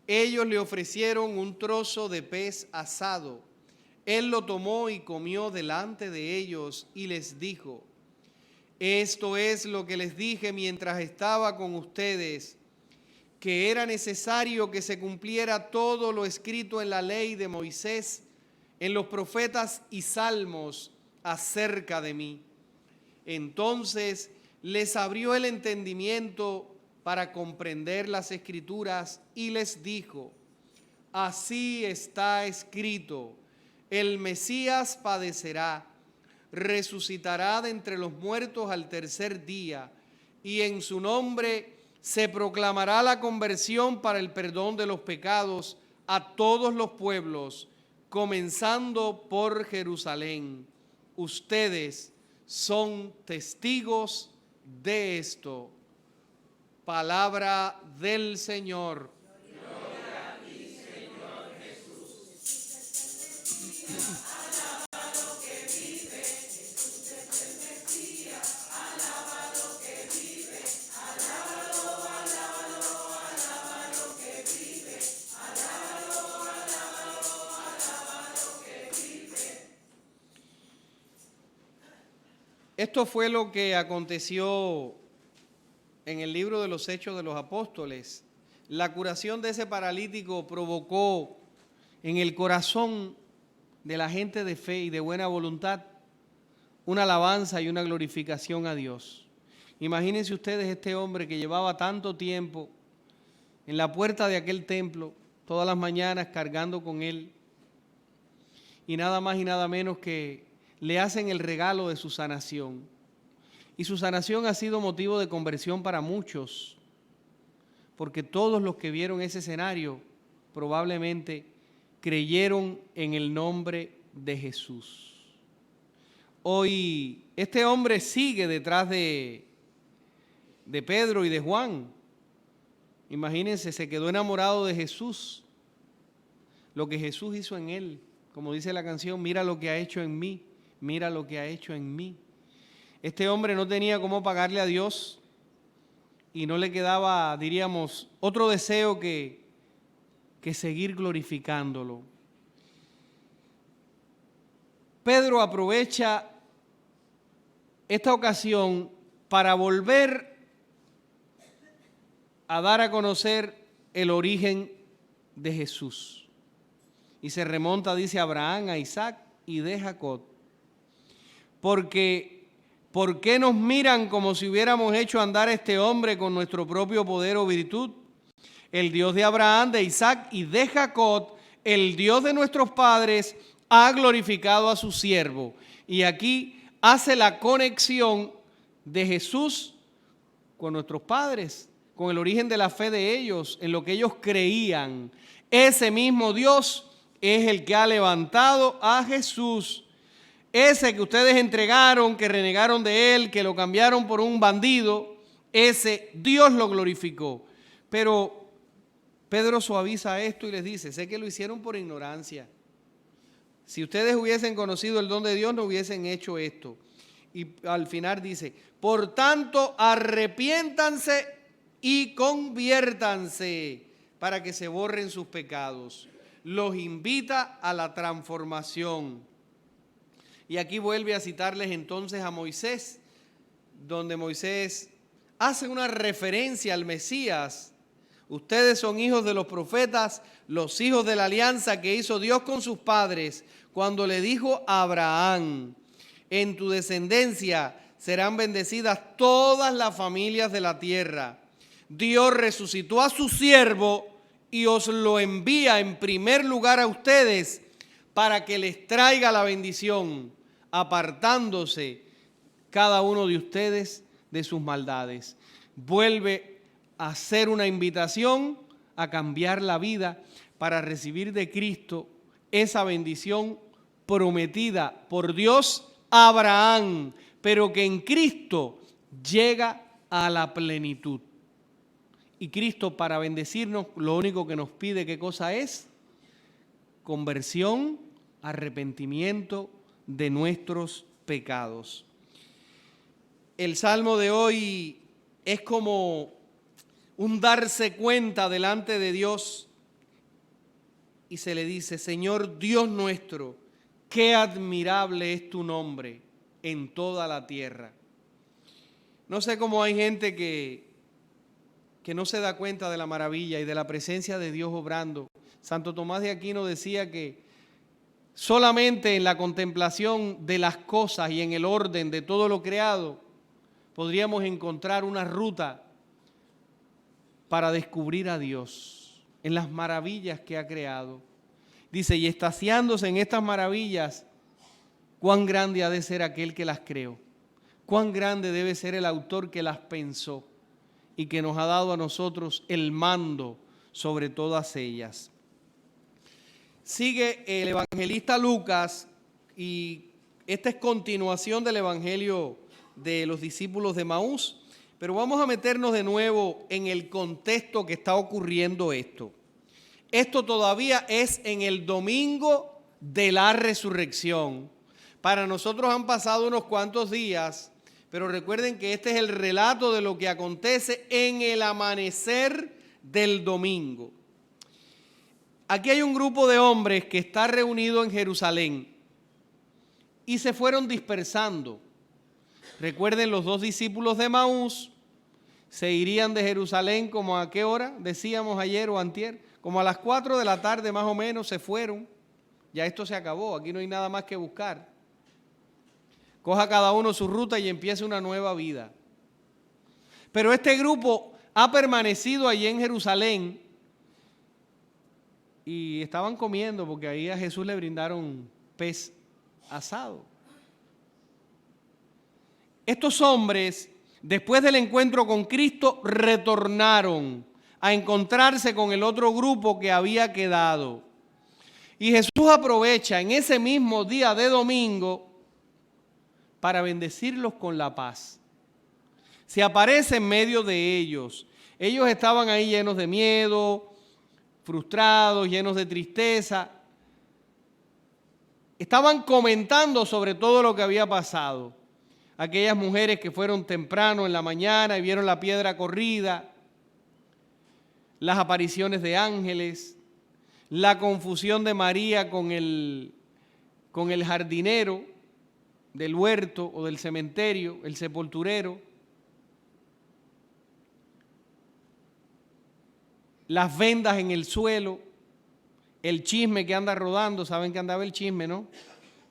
Ellos le ofrecieron un trozo de pez asado. Él lo tomó y comió delante de ellos y les dijo: esto es lo que les dije mientras estaba con ustedes, que era necesario que se cumpliera todo lo escrito en la ley de Moisés, en los profetas y salmos acerca de mí. Entonces les abrió el entendimiento para comprender las Escrituras y les dijo: así está escrito, el Mesías padecerá, resucitará de entre los muertos al tercer día, y en su nombre se proclamará la conversión para el perdón de los pecados a todos los pueblos, comenzando por Jerusalén. Ustedes son testigos de esto. Palabra del Señor. Gloria a ti, Señor Jesús. Alaba lo que vive, Jesús es el Mesías. Alaba lo que vive, alábalo, alábalo, alaba lo que vive. Alábalo, alábalo, alaba lo que vive. Esto fue lo que aconteció en el libro de los Hechos de los Apóstoles. La curación de ese paralítico provocó en el corazón de la gente de fe y de buena voluntad una alabanza y una glorificación a Dios. Imagínense ustedes este hombre que llevaba tanto tiempo en la puerta de aquel templo, todas las mañanas cargando con él, y nada más y nada menos que le hacen el regalo de su sanación. Y su sanación ha sido motivo de conversión para muchos, porque todos los que vieron ese escenario probablemente creyeron en el nombre de Jesús. Hoy este hombre sigue detrás de Pedro y de Juan. Imagínense, se quedó enamorado de Jesús, lo que Jesús hizo en él. Como dice la canción, mira lo que ha hecho en mí, mira lo que ha hecho en mí. Este hombre no tenía cómo pagarle a Dios y no le quedaba, diríamos, otro deseo que seguir glorificándolo. Pedro aprovecha esta ocasión para volver a dar a conocer el origen de Jesús. Y se remonta, dice, a Abraham, a Isaac y de Jacob. Porque, ¿por qué nos miran como si hubiéramos hecho andar a este hombre con nuestro propio poder o virtud? El Dios de Abraham, de Isaac y de Jacob, el Dios de nuestros padres, ha glorificado a su siervo. Y aquí hace la conexión de Jesús con nuestros padres, con el origen de la fe de ellos, en lo que ellos creían. Ese mismo Dios es el que ha levantado a Jesús. Ese que ustedes entregaron, que renegaron de él, que lo cambiaron por un bandido, ese Dios lo glorificó. Pero Pedro suaviza esto y les dice, sé que lo hicieron por ignorancia. Si ustedes hubiesen conocido el don de Dios, no hubiesen hecho esto. Y al final dice, por tanto, arrepiéntanse y conviértanse para que se borren sus pecados. Los invita a la transformación. Y aquí vuelve a citarles entonces a Moisés, donde Moisés hace una referencia al Mesías. Ustedes son hijos de los profetas, los hijos de la alianza que hizo Dios con sus padres, cuando le dijo a Abraham, en tu descendencia serán bendecidas todas las familias de la tierra. Dios resucitó a su siervo y os lo envía en primer lugar a ustedes para que les traiga la bendición, apartándose cada uno de ustedes de sus maldades. Vuelve a hacer una invitación a cambiar la vida para recibir de Cristo esa bendición prometida por Dios a Abraham, pero que en Cristo llega a la plenitud. Y Cristo, para bendecirnos, lo único que nos pide, ¿qué cosa es? Conversión, arrepentimiento de nuestros pecados. El salmo de hoy es como un darse cuenta delante de Dios y se le dice, Señor Dios nuestro, qué admirable es tu nombre en toda la tierra. No sé cómo hay gente que no se da cuenta de la maravilla y de la presencia de Dios obrando. Santo Tomás de Aquino decía que solamente en la contemplación de las cosas y en el orden de todo lo creado podríamos encontrar una ruta para descubrir a Dios en las maravillas que ha creado. Dice, y extasiándose en estas maravillas, cuán grande ha de ser aquel que las creó, cuán grande debe ser el autor que las pensó y que nos ha dado a nosotros el mando sobre todas ellas. Sigue el evangelista Lucas y esta es continuación del evangelio de los discípulos de Maús, pero vamos a meternos de nuevo en el contexto que está ocurriendo esto. Esto todavía es en el domingo de la resurrección. Para nosotros han pasado unos cuantos días, pero recuerden que este es el relato de lo que acontece en el amanecer del domingo. Aquí hay un grupo de hombres que está reunido en Jerusalén y se fueron dispersando. Recuerden, los dos discípulos de Maús se irían de Jerusalén como a qué hora, decíamos ayer o antier, como a las 4 de la tarde más o menos se fueron. Ya esto se acabó, aquí no hay nada más que buscar. Coja cada uno su ruta y empiece una nueva vida. Pero este grupo ha permanecido allí en Jerusalén. Y estaban comiendo porque ahí a Jesús le brindaron pez asado. Estos hombres, después del encuentro con Cristo, retornaron a encontrarse con el otro grupo que había quedado. Y Jesús aprovecha en ese mismo día de domingo para bendecirlos con la paz. Se aparece en medio de ellos. Ellos estaban ahí llenos de miedo, frustrados, llenos de tristeza. Estaban comentando sobre todo lo que había pasado. Aquellas mujeres que fueron temprano en la mañana y vieron la piedra corrida, las apariciones de ángeles, la confusión de María con el jardinero del huerto o del cementerio, el sepulturero, las vendas en el suelo, el chisme que anda rodando. ¿Saben que andaba el chisme, no?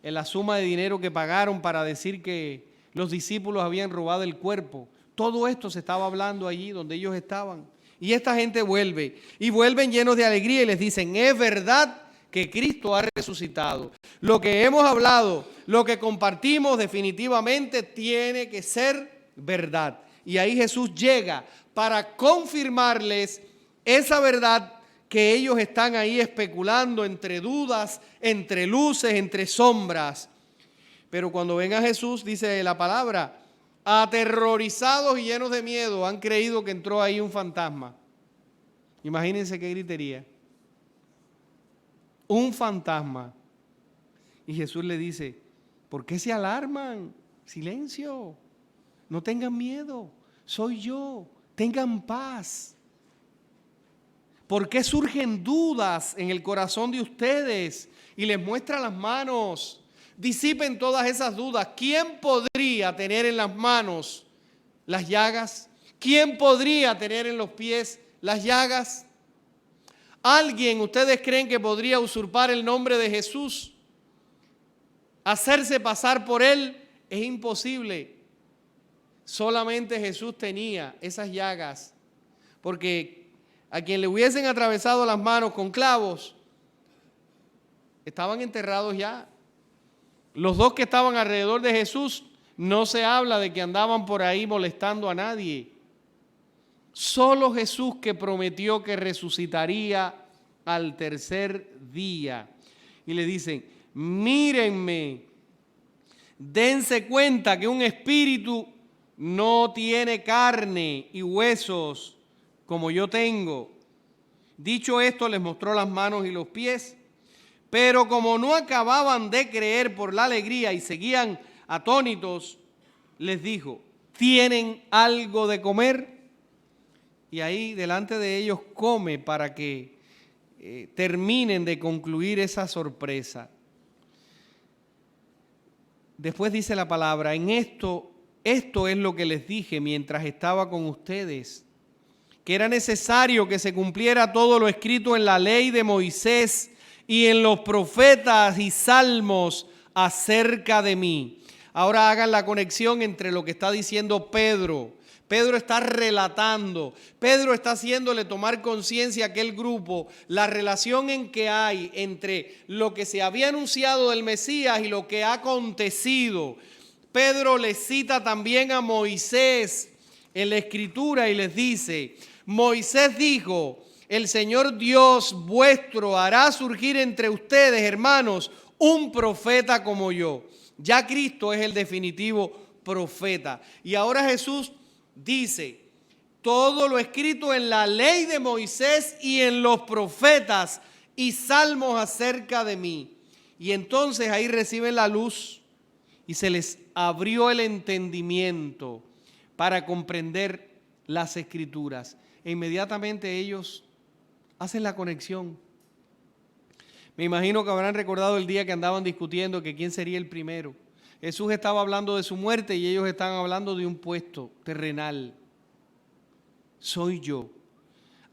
En la suma de dinero que pagaron para decir que los discípulos habían robado el cuerpo. Todo esto se estaba hablando allí donde ellos estaban. Y esta gente vuelve, y vuelven llenos de alegría y les dicen: es verdad que Cristo ha resucitado. Lo que hemos hablado, lo que compartimos definitivamente tiene que ser verdad. Y ahí Jesús llega para confirmarles esa verdad que ellos están ahí especulando entre dudas, entre luces, entre sombras. Pero cuando ven a Jesús, dice la palabra, aterrorizados y llenos de miedo, han creído que entró ahí un fantasma. Imagínense qué gritería. Un fantasma. Y Jesús le dice: ¿por qué se alarman? Silencio. No tengan miedo. Soy yo. Tengan paz. ¿Por qué surgen dudas en el corazón de ustedes? Y les muestra las manos. Disipen todas esas dudas. ¿Quién podría tener en las manos las llagas? ¿Quién podría tener en los pies las llagas? ¿Alguien, ustedes creen que podría usurpar el nombre de Jesús? Hacerse pasar por él es imposible. Solamente Jesús tenía esas llagas, porque a quien le hubiesen atravesado las manos con clavos, estaban enterrados ya. Los dos que estaban alrededor de Jesús, no se habla de que andaban por ahí molestando a nadie. Solo Jesús, que prometió que resucitaría al tercer día. Y le dicen: mírenme, dense cuenta que un espíritu no tiene carne y huesos como yo tengo. Dicho esto, les mostró las manos y los pies. Pero como no acababan de creer por la alegría y seguían atónitos, les dijo: ¿tienen algo de comer? Y ahí delante de ellos come para que terminen de concluir esa sorpresa. Después dice la palabra: esto es lo que les dije mientras estaba con ustedes, que era necesario que se cumpliera todo lo escrito en la ley de Moisés y en los profetas y salmos acerca de mí. Ahora hagan la conexión entre lo que está diciendo Pedro. Pedro está relatando, Pedro está haciéndole tomar conciencia a aquel grupo la relación en que hay entre lo que se había anunciado del Mesías y lo que ha acontecido. Pedro les cita también a Moisés en la Escritura y les dice: Moisés dijo: el Señor Dios vuestro hará surgir entre ustedes, hermanos, un profeta como yo. Ya Cristo es el definitivo profeta. Y ahora Jesús dice: todo lo escrito en la ley de Moisés y en los profetas y salmos acerca de mí. Y entonces ahí reciben la luz y se les abrió el entendimiento para comprender las Escrituras. E inmediatamente ellos hacen la conexión. Me imagino que habrán recordado el día que andaban discutiendo que quién sería el primero. Jesús estaba hablando de su muerte y ellos estaban hablando de un puesto terrenal. Soy yo.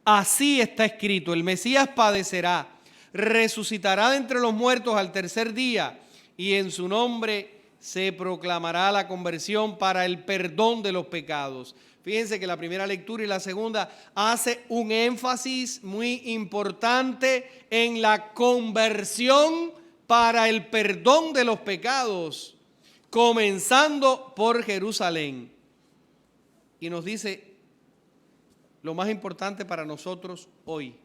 Así está escrito: el Mesías padecerá, resucitará de entre los muertos al tercer día, y en su nombre se proclamará la conversión para el perdón de los pecados. Fíjense que la primera lectura y la segunda hace un énfasis muy importante en la conversión para el perdón de los pecados, comenzando por Jerusalén. Y nos dice lo más importante para nosotros hoy: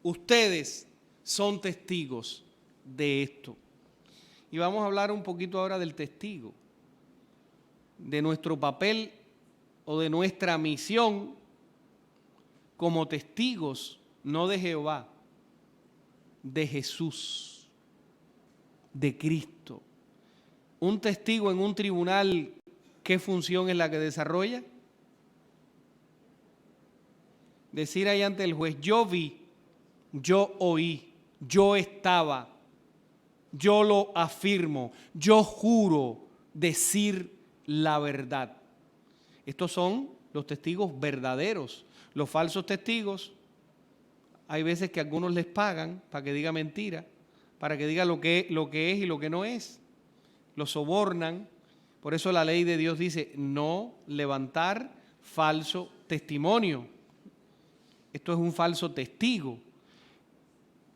ustedes son testigos de esto. Y vamos a hablar un poquito ahora del testigo, de nuestro papel o de nuestra misión como testigos, no de Jehová, de Jesús, de Cristo. Un testigo en un tribunal, ¿qué función es la que desarrolla? Decir ahí ante el juez: yo vi, yo oí, yo estaba, yo lo afirmo, yo juro decir la verdad. Estos son los testigos verdaderos. Los falsos testigos, hay veces que a algunos les pagan para que diga mentira, para que diga lo que es y lo que no es. Los sobornan. Por eso la ley de Dios dice: no levantar falso testimonio. Esto es un falso testigo.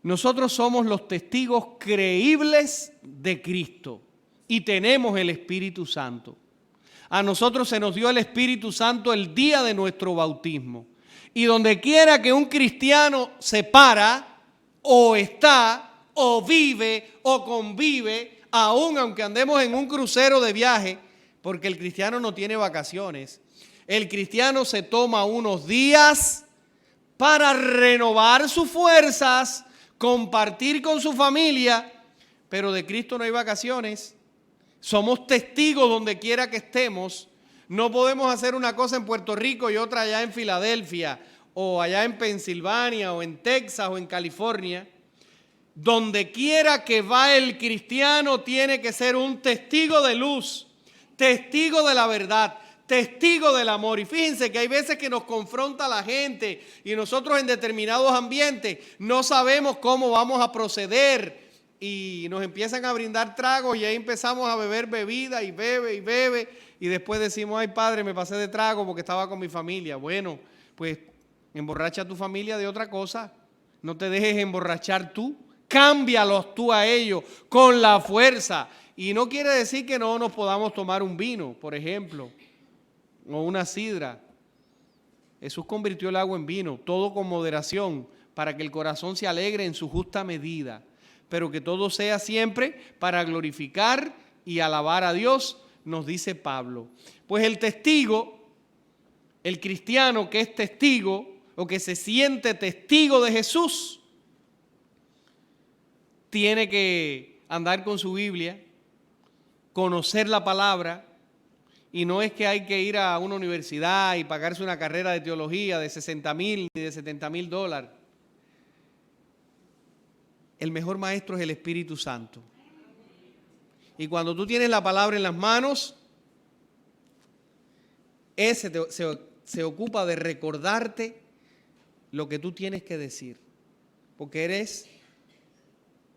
Nosotros somos los testigos creíbles de Cristo y tenemos el Espíritu Santo. A nosotros se nos dio el Espíritu Santo el día de nuestro bautismo. Y donde quiera que un cristiano se para, o está, o vive, o convive, aún aunque andemos en un crucero de viaje, porque el cristiano no tiene vacaciones, el cristiano se toma unos días para renovar sus fuerzas, compartir con su familia, pero de Cristo no hay vacaciones. Somos testigos donde quiera que estemos. No podemos hacer una cosa en Puerto Rico y otra allá en Filadelfia, o allá en Pensilvania, o en Texas, o en California. Donde quiera que va el cristiano tiene que ser un testigo de luz, testigo de la verdad, testigo del amor. Y fíjense que hay veces que nos confronta la gente y nosotros en determinados ambientes no sabemos cómo vamos a proceder. Y nos empiezan a brindar tragos y ahí empezamos a beber bebida y bebe. Y después decimos: ay, padre, me pasé de trago porque estaba con mi familia. Bueno, pues emborracha a tu familia de otra cosa. No te dejes emborrachar tú. Cámbialos tú a ellos con la fuerza. Y no quiere decir que no nos podamos tomar un vino, por ejemplo, o una sidra. Jesús convirtió el agua en vino, todo con moderación, para que el corazón se alegre en su justa medida. Pero que todo sea siempre para glorificar y alabar a Dios, nos dice Pablo. Pues el testigo, el cristiano que es testigo o que se siente testigo de Jesús, tiene que andar con su Biblia, conocer la palabra, y no es que hay que ir a una universidad y pagarse una carrera de teología de 60,000 ni de 70,000 dólares. El mejor maestro es el Espíritu Santo. Y cuando tú tienes la palabra en las manos, ese se ocupa de recordarte lo que tú tienes que decir. Porque eres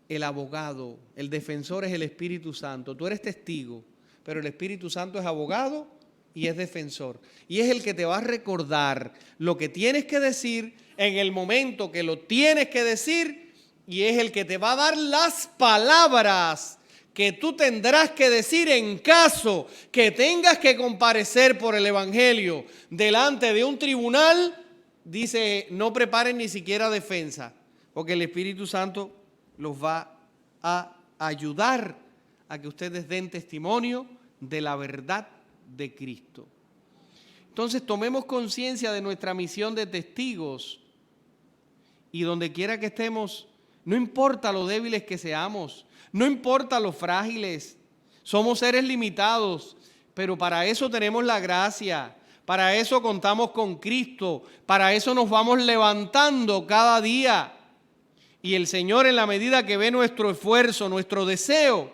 el abogado, el defensor es el Espíritu Santo. Tú eres testigo, pero el Espíritu Santo es abogado y es defensor. Y es el que te va a recordar lo que tienes que decir en el momento que lo tienes que decir, y es el que te va a dar las palabras que tú tendrás que decir en caso que tengas que comparecer por el Evangelio delante de un tribunal. Dice: no preparen ni siquiera defensa, porque el Espíritu Santo los va a ayudar a que ustedes den testimonio de la verdad de Cristo. Entonces tomemos conciencia de nuestra misión de testigos, y donde quiera que estemos, no importa lo débiles que seamos, no importa lo frágiles, somos seres limitados, pero para eso tenemos la gracia, para eso contamos con Cristo, para eso nos vamos levantando cada día. Y el Señor, en la medida que ve nuestro esfuerzo, nuestro deseo,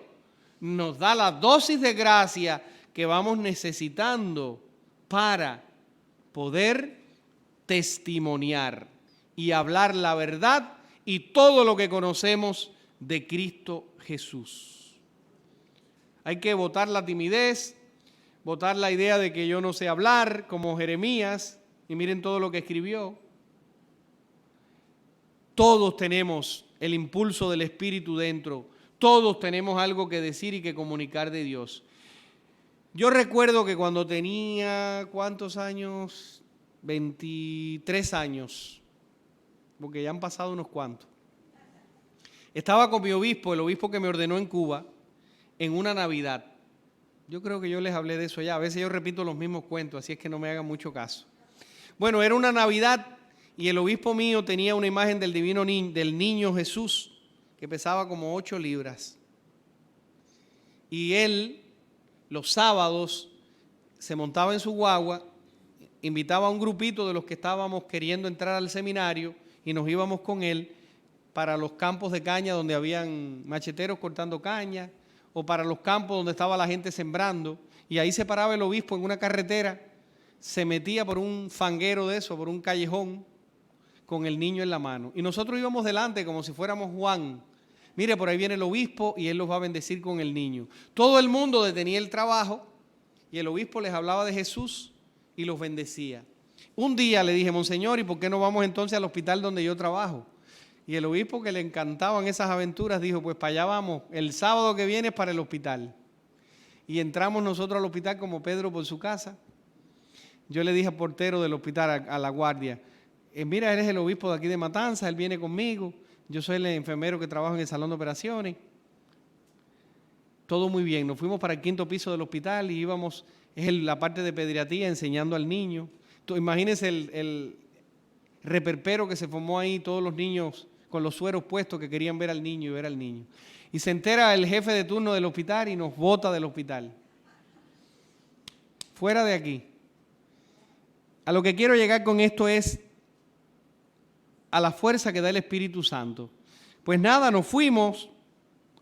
nos da la dosis de gracia que vamos necesitando para poder testimoniar y hablar la verdad y todo lo que conocemos de Cristo Jesús. Hay que botar la timidez, botar la idea de que yo no sé hablar, como Jeremías, y miren todo lo que escribió. Todos tenemos el impulso del Espíritu dentro. Todos tenemos algo que decir y que comunicar de Dios. Yo recuerdo que cuando tenía, ¿cuántos años? 23 años, porque ya han pasado unos cuantos. Estaba con mi obispo, el obispo que me ordenó en Cuba, en una Navidad. Yo creo que yo les hablé de eso ya. A veces yo repito los mismos cuentos, así es que no me hagan mucho caso. Bueno, era una Navidad y el obispo mío tenía una imagen del del niño Jesús que pesaba como 8 libras. Y él, los sábados, se montaba en su guagua, invitaba a un grupito de los que estábamos queriendo entrar al seminario y nos íbamos con él para los campos de caña donde habían macheteros cortando caña o para los campos donde estaba la gente sembrando. Y ahí se paraba el obispo en una carretera, se metía por un fanguero de eso, por un callejón, con el niño en la mano. Y nosotros íbamos delante como si fuéramos Juan. Mire, por ahí viene el obispo y él los va a bendecir con el niño. Todo el mundo detenía el trabajo y el obispo les hablaba de Jesús y los bendecía. Un día le dije, monseñor, ¿y por qué no vamos entonces al hospital donde yo trabajo? Y el obispo, que le encantaban esas aventuras, dijo, pues para allá vamos, el sábado que viene es para el hospital. Y entramos nosotros al hospital como Pedro por su casa. Yo le dije al portero del hospital, a la guardia, mira, eres el obispo de aquí de Matanzas, él viene conmigo, yo soy el enfermero que trabaja en el salón de operaciones. Todo muy bien, nos fuimos para el 5º piso del hospital y íbamos, la parte de pediatría, enseñando al niño. Imagínense el reperpero que se formó ahí, todos los niños con los sueros puestos que querían ver al niño y ver al niño. Y se entera el jefe de turno del hospital y nos bota del hospital. Fuera de aquí. A lo que quiero llegar con esto es a la fuerza que da el Espíritu Santo. Pues nada, nos fuimos.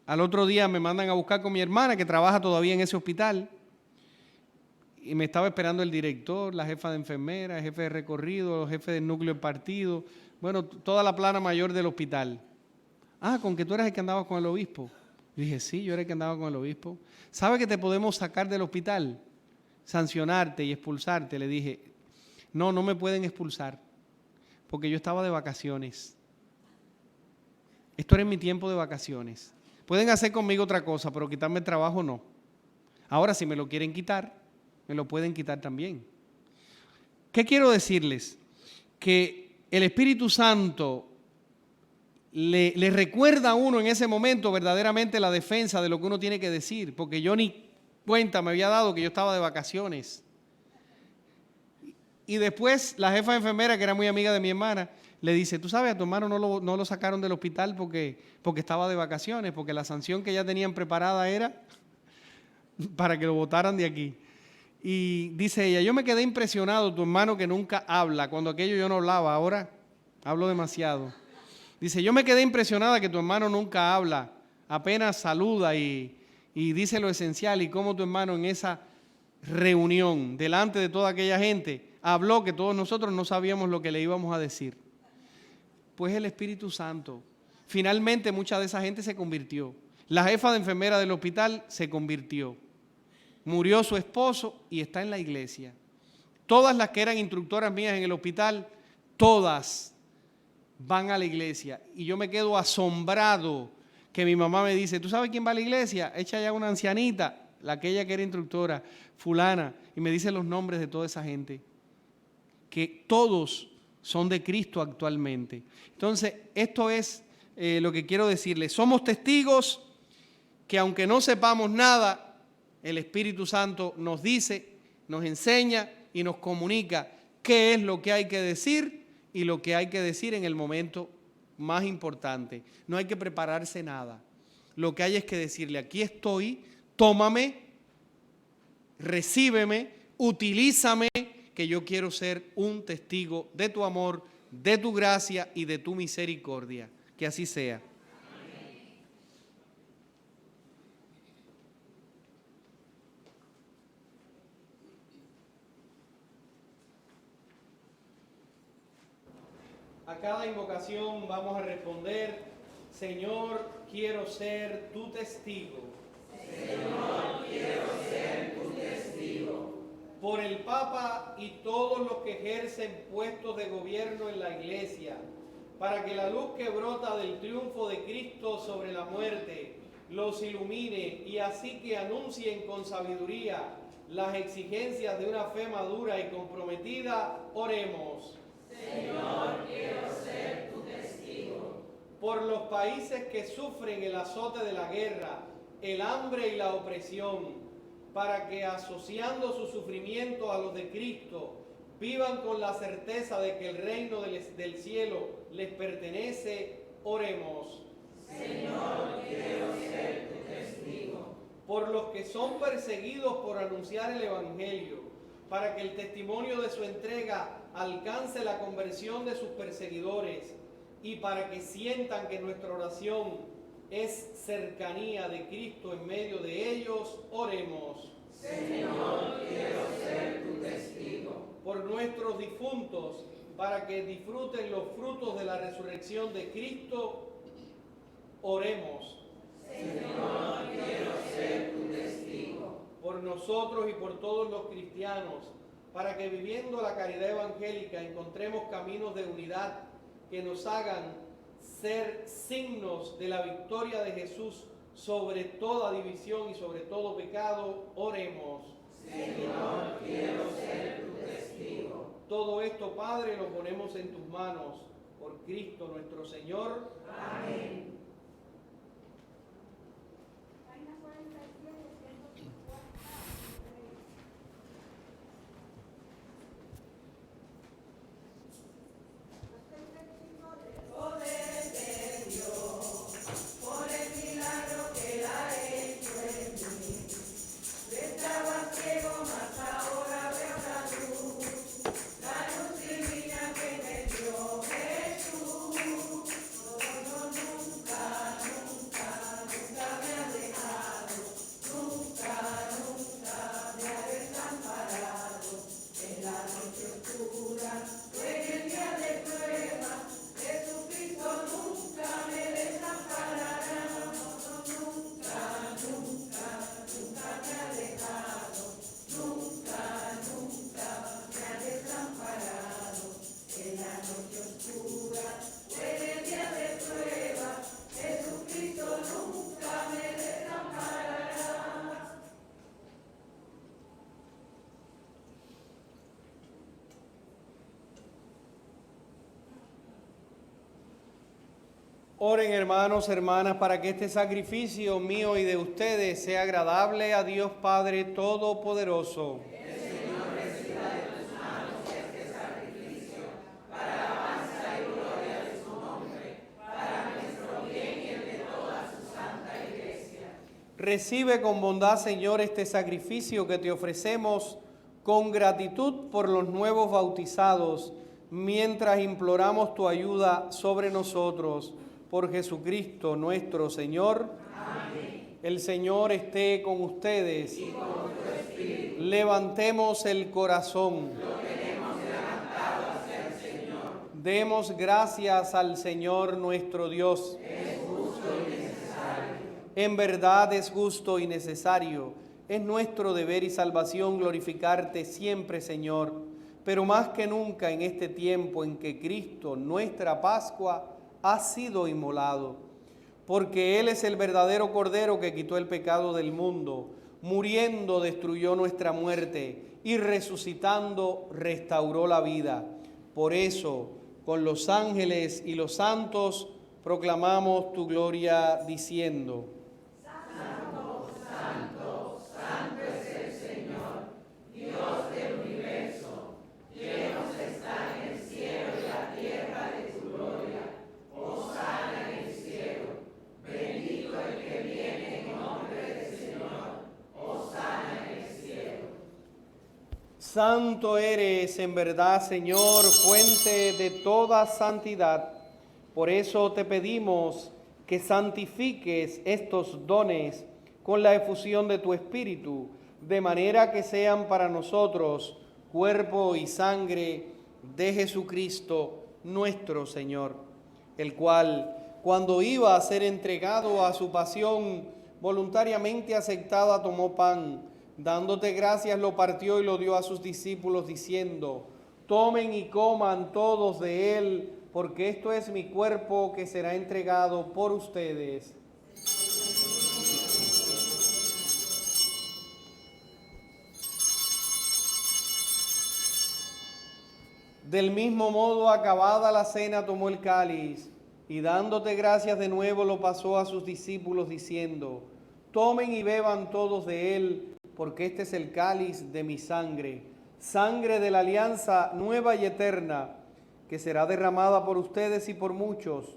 Al otro día me mandan a buscar con mi hermana que trabaja todavía en ese hospital. Y me estaba esperando el director, la jefa de enfermera, el jefe de recorrido, el jefe del núcleo del partido. Bueno, toda la plana mayor del hospital. Ah, ¿con que tú eras el que andaba con el obispo? Yo dije, sí, yo era el que andaba con el obispo. ¿Sabe que te podemos sacar del hospital? Sancionarte y expulsarte. Le dije, no, no me pueden expulsar, porque yo estaba de vacaciones. Esto era en mi tiempo de vacaciones. Pueden hacer conmigo otra cosa, pero quitarme el trabajo no. Ahora, si me lo quieren quitar, me lo pueden quitar también. ¿Qué quiero decirles? Que el Espíritu Santo le recuerda a uno en ese momento verdaderamente la defensa de lo que uno tiene que decir, porque yo ni cuenta me había dado que yo estaba de vacaciones. Y después la jefa de enfermera, que era muy amiga de mi hermana, le dice, tú sabes, a tu hermano no lo sacaron del hospital porque estaba de vacaciones, porque la sanción que ya tenían preparada era para que lo botaran de aquí. Y dice ella, yo me quedé impresionado, tu hermano que nunca habla, cuando aquello yo no hablaba, ahora hablo demasiado. Dice, yo me quedé impresionada que tu hermano nunca habla, apenas saluda y dice lo esencial, y cómo tu hermano en esa reunión, delante de toda aquella gente, habló que todos nosotros no sabíamos lo que le íbamos a decir. Pues el Espíritu Santo. Finalmente mucha de esa gente se convirtió. La jefa de enfermera del hospital se convirtió. Murió su esposo y está en la iglesia. Todas las que eran instructoras mías en el hospital, todas van a la iglesia. Y yo me quedo asombrado que mi mamá me dice, ¿tú sabes quién va a la iglesia? Echa ya una ancianita, aquella que era instructora, fulana, y me dice los nombres de toda esa gente. Que todos son de Cristo actualmente. Entonces, esto es lo que quiero decirles. Somos testigos que aunque no sepamos nada, el Espíritu Santo nos dice, nos enseña y nos comunica qué es lo que hay que decir y lo que hay que decir en el momento más importante. No hay que prepararse nada. Lo que hay es que decirle, aquí estoy, tómame, recíbeme, utilízame, que yo quiero ser un testigo de tu amor, de tu gracia y de tu misericordia. Que así sea. A cada invocación vamos a responder, Señor, quiero ser tu testigo. Señor, quiero ser tu testigo. por el Papa y todos los que ejercen puestos de gobierno en la Iglesia, para que la luz que brota del triunfo de Cristo sobre la muerte los ilumine y así que anuncien con sabiduría las exigencias de una fe madura y comprometida, oremos. Señor, quiero ser tu testigo. Por los países que sufren el azote de la guerra, el hambre y la opresión, para que asociando su sufrimiento a los de Cristo, vivan con la certeza de que el reino del cielo les pertenece, oremos. Señor, quiero ser tu testigo. Por los que son perseguidos por anunciar el Evangelio, para que el testimonio de su entrega alcance la conversión de sus perseguidores y para que sientan que nuestra oración es cercanía de Cristo en medio de ellos, oremos. Señor, quiero ser tu testigo. Por nuestros difuntos, para que disfruten los frutos de la resurrección de Cristo, oremos. Señor, quiero ser tu testigo. Por nosotros y por todos los cristianos, para que viviendo la caridad evangélica encontremos caminos de unidad que nos hagan ser signos de la victoria de Jesús sobre toda división y sobre todo pecado, oremos. Señor, quiero ser tu testigo. Todo esto, Padre, lo ponemos en tus manos, por Cristo nuestro Señor. Amén. Oren, hermanos, hermanas, para que este sacrificio mío y de ustedes sea agradable a Dios Padre Todopoderoso. El Señor reciba de tus manos este sacrificio para alabanza y gloria de su nombre, para nuestro bien y el de toda su santa Iglesia. Recibe con bondad, Señor, este sacrificio que te ofrecemos con gratitud por los nuevos bautizados, mientras imploramos tu ayuda sobre nosotros. Por Jesucristo nuestro Señor. Amén. El Señor esté con ustedes. Y con tu espíritu. Levantemos el corazón. Lo tenemos levantado hacia el Señor. Demos gracias al Señor nuestro Dios. Es justo y necesario. En verdad es justo y necesario. Es nuestro deber y salvación glorificarte siempre, Señor, pero más que nunca en este tiempo en que Cristo, nuestra Pascua, ha sido inmolado, porque Él es el verdadero Cordero que quitó el pecado del mundo, muriendo destruyó nuestra muerte y resucitando restauró la vida. Por eso, con los ángeles y los santos, proclamamos tu gloria diciendo: Santo, santo, santo es el Señor, Dios del universo, llenos están en el cielo y la tierra de tu gloria. Hosana en el cielo, bendito el que viene en nombre del Señor, hosana en el cielo. Santo eres en verdad, Señor, fuente de toda santidad. Por eso te pedimos que santifiques estos dones con la efusión de tu Espíritu, de manera que sean para nosotros cuerpo y sangre de Jesucristo nuestro Señor, el cual, cuando iba a ser entregado a su pasión, voluntariamente aceptada, tomó pan, Dándote gracias, lo partió y lo dio a sus discípulos, diciendo: tomen y coman todos de él, porque esto es mi cuerpo que será entregado por ustedes. Del mismo modo, acabada la cena, tomó el cáliz y dándote gracias de nuevo lo pasó a sus discípulos diciendo: tomen y beban todos de él, porque este es el cáliz de mi sangre, sangre de la alianza nueva y eterna, que será derramada por ustedes y por muchos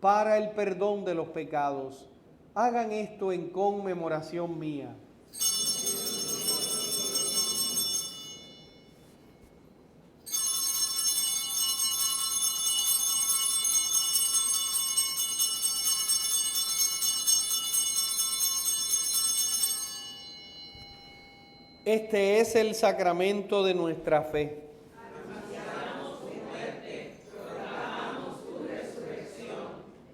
para el perdón de los pecados. Hagan esto en conmemoración mía. Este es el sacramento de nuestra fe. Anunciamos tu muerte, proclamamos tu resurrección.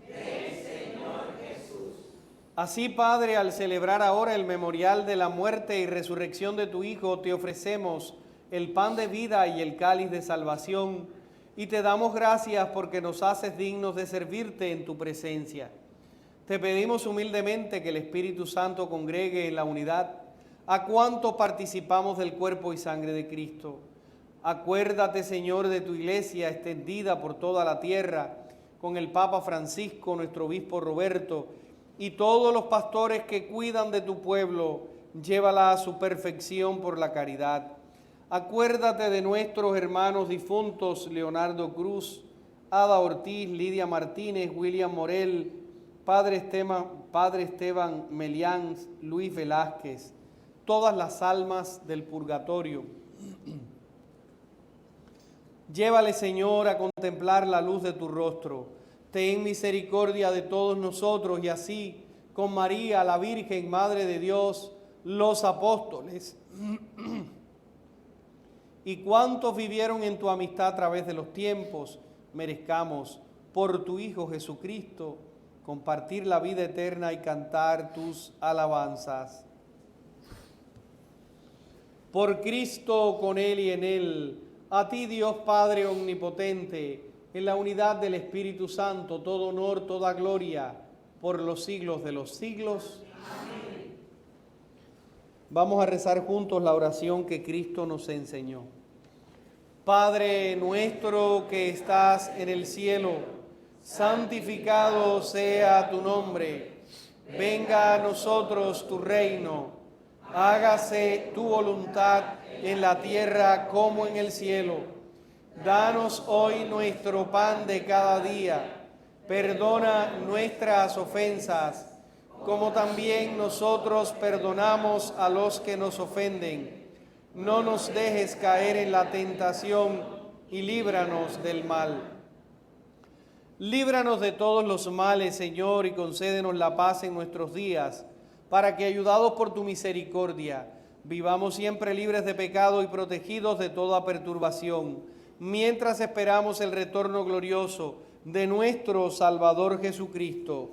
Ven, Señor Jesús. Así, Padre, al celebrar ahora el memorial de la muerte y resurrección de tu Hijo, te ofrecemos el pan de vida y el cáliz de salvación, y te damos gracias porque nos haces dignos de servirte en tu presencia. Te pedimos humildemente que el Espíritu Santo congregue en la unidad a cuantos participamos del cuerpo y sangre de Cristo. Acuérdate, Señor, de tu iglesia extendida por toda la tierra, con el Papa Francisco, nuestro obispo Roberto, y todos los pastores que cuidan de tu pueblo. Llévala a su perfección por la caridad. Acuérdate de nuestros hermanos difuntos, Leonardo Cruz, Ada Ortiz, Lidia Martínez, William Morel, Padre Esteban Melián, Luis Velázquez, todas las almas del purgatorio. Llévale, Señor, a contemplar la luz de tu rostro. Ten misericordia de todos nosotros y así, con María, la Virgen, Madre de Dios, los apóstoles y cuantos vivieron en tu amistad a través de los tiempos, merezcamos, por tu Hijo Jesucristo, compartir la vida eterna y cantar tus alabanzas. Por Cristo, con Él y en Él, a ti, Dios Padre omnipotente, en la unidad del Espíritu Santo, todo honor, toda gloria, por los siglos de los siglos. Amén. Vamos a rezar juntos la oración que Cristo nos enseñó. Padre nuestro que estás en el cielo, santificado sea tu nombre. Venga a nosotros tu reino. Hágase tu voluntad en la tierra como en el cielo. Danos hoy nuestro pan de cada día. Perdona nuestras ofensas, como también nosotros perdonamos a los que nos ofenden. No nos dejes caer en la tentación y líbranos del mal. Líbranos de todos los males, Señor, y concédenos la paz en nuestros días, para que, ayudados por tu misericordia, vivamos siempre libres de pecado y protegidos de toda perturbación, mientras esperamos el retorno glorioso de nuestro Salvador Jesucristo.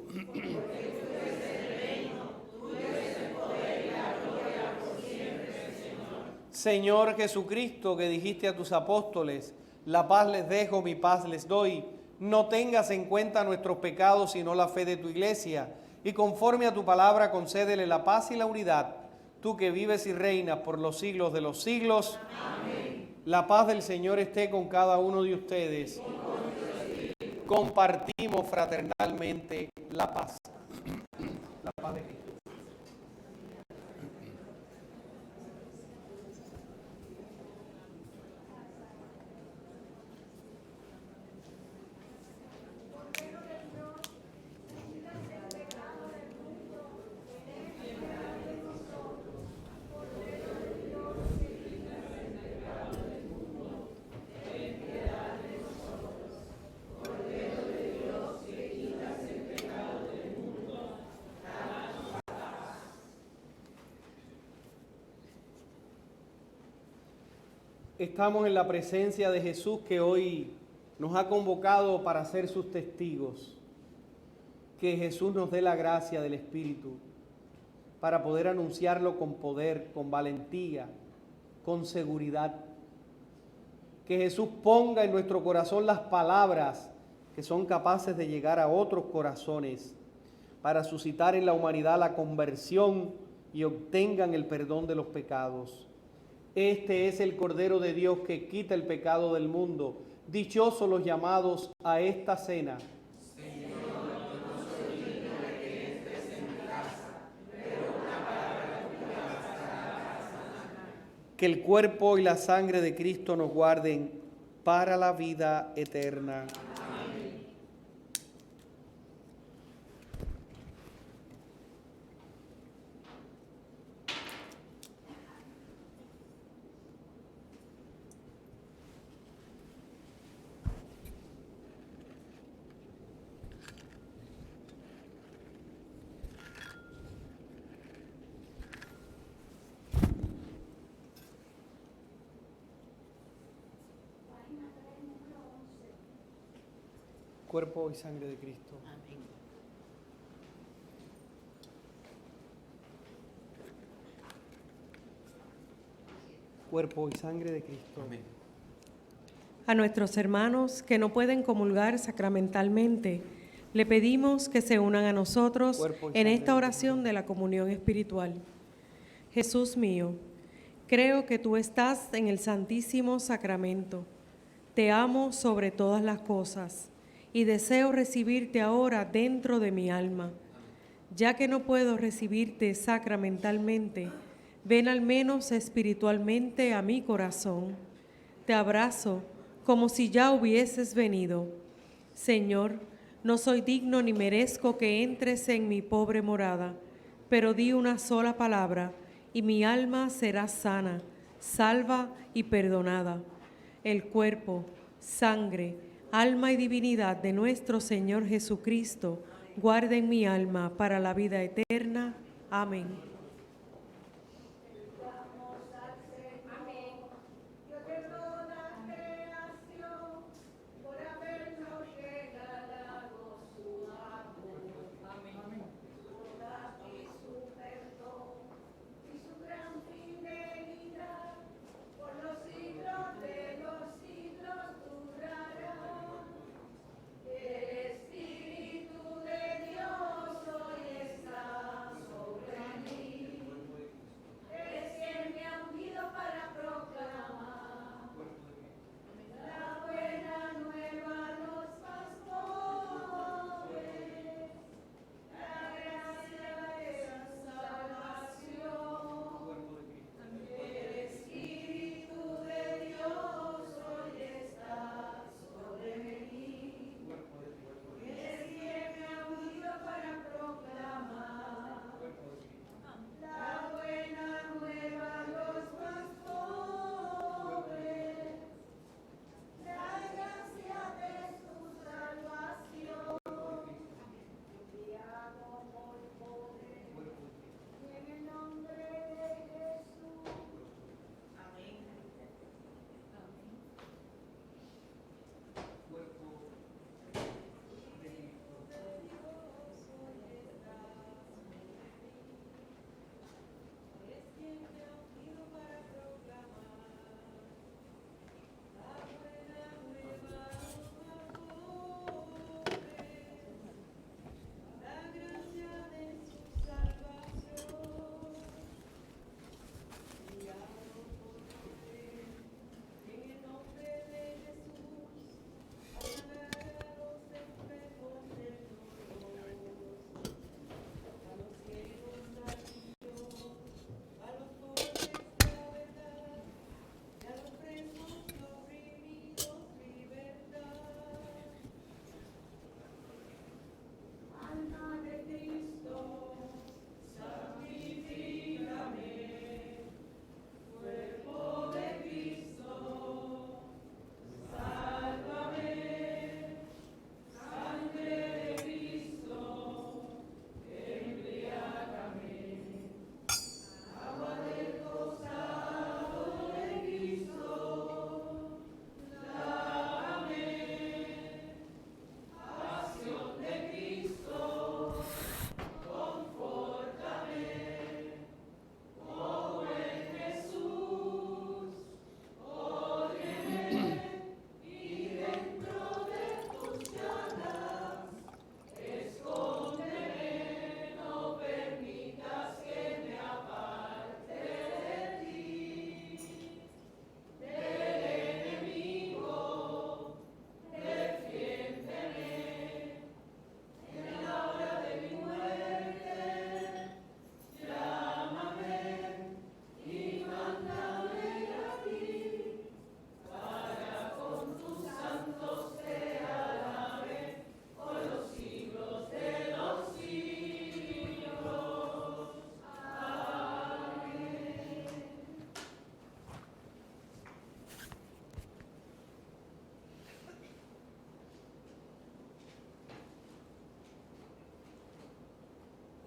Señor Jesucristo, que dijiste a tus apóstoles: la paz les dejo, mi paz les doy, no tengas en cuenta nuestros pecados, sino la fe de tu iglesia, y conforme a tu palabra concédele la paz y la unidad, tú que vives y reinas por los siglos de los siglos. Amén. La paz del Señor esté con cada uno de ustedes. Compartimos fraternalmente la paz. La paz de Cristo. Estamos en la presencia de Jesús, que hoy nos ha convocado para ser sus testigos. Que Jesús nos dé la gracia del Espíritu para poder anunciarlo con poder, con valentía, con seguridad. Que Jesús ponga en nuestro corazón las palabras que son capaces de llegar a otros corazones para suscitar en la humanidad la conversión y obtengan el perdón de los pecados. Este es el Cordero de Dios que quita el pecado del mundo. Dichosos los llamados a esta cena. Que el cuerpo y la sangre de Cristo nos guarden para la vida eterna. Cuerpo y sangre de Cristo. Cuerpo y sangre de Cristo. Amén. A nuestros hermanos que no pueden comulgar sacramentalmente, le pedimos que se unan a nosotros Cuerpo y en sangre esta de oración de la comunión espiritual. Jesús mío, creo que tú estás en el Santísimo Sacramento. Te amo sobre todas las cosas y deseo recibirte ahora dentro de mi alma. Ya que no puedo recibirte sacramentalmente, ven al menos espiritualmente a mi corazón. Te abrazo como si ya hubieses venido. Señor, no soy digno ni merezco que entres en mi pobre morada, pero di una sola palabra y mi alma será sana, salva y perdonada. El cuerpo, sangre, alma y divinidad de nuestro Señor Jesucristo, guarden mi alma para la vida eterna. Amén.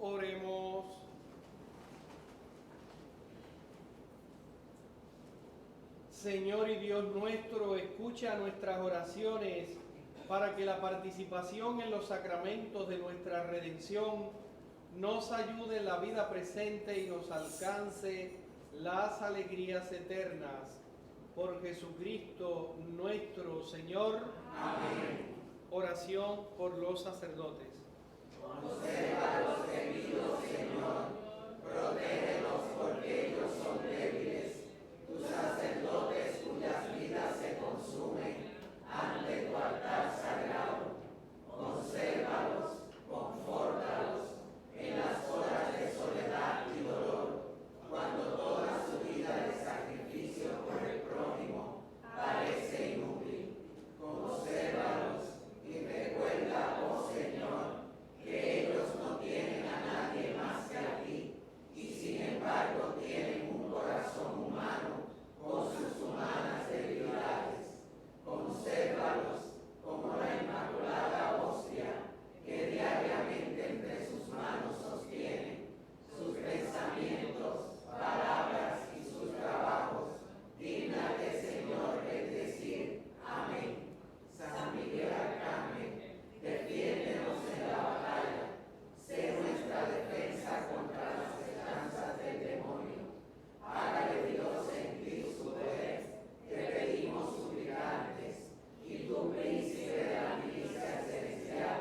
Oremos. Señor y Dios nuestro, escucha nuestras oraciones para que la participación en los sacramentos de nuestra redención nos ayude en la vida presente y nos alcance las alegrías eternas. Por Jesucristo nuestro Señor. Amén. Oración por los sacerdotes. Conserva a los debidos, Señor, protégelos porque ellos son débiles. Tus sacerdotes cuyas vidas se consumen ante tu altar sagrado, consérvalos, confórtalos en las horas de soledad y dolor, cuando toda su vida de sacrificio por el prójimo parece inútil. Consérvalos y recuerda, oh Señor, que ellos no tienen a nadie más que a ti, y sin embargo tienen un corazón humano con sus humanas debilidades. Consérvalos como la inmaculada hostia que diariamente entre sus manos sostiene, sus pensamientos, palabras y sus trabajos. Dígnate, Señor, es decir, amén. San Miguel Arcángel, defiéndenos en la batalla, sé nuestra defensa contra las esperanzas del demonio. Hágale Dios en ti su poder, te pedimos suplicantes, y tú, príncipe de la milicia celestial,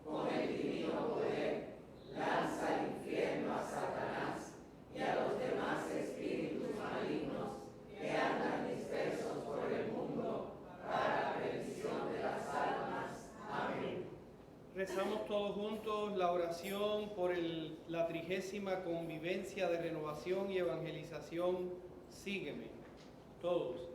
con el divino poder, lanza al infierno a Satanás y a los demás espíritus malignos que andan dispersos por el mundo para la perdición de las almas. Amén. Rezamos todos juntos la oración por la 30ª convivencia de renovación y evangelización. Sígueme. Todos.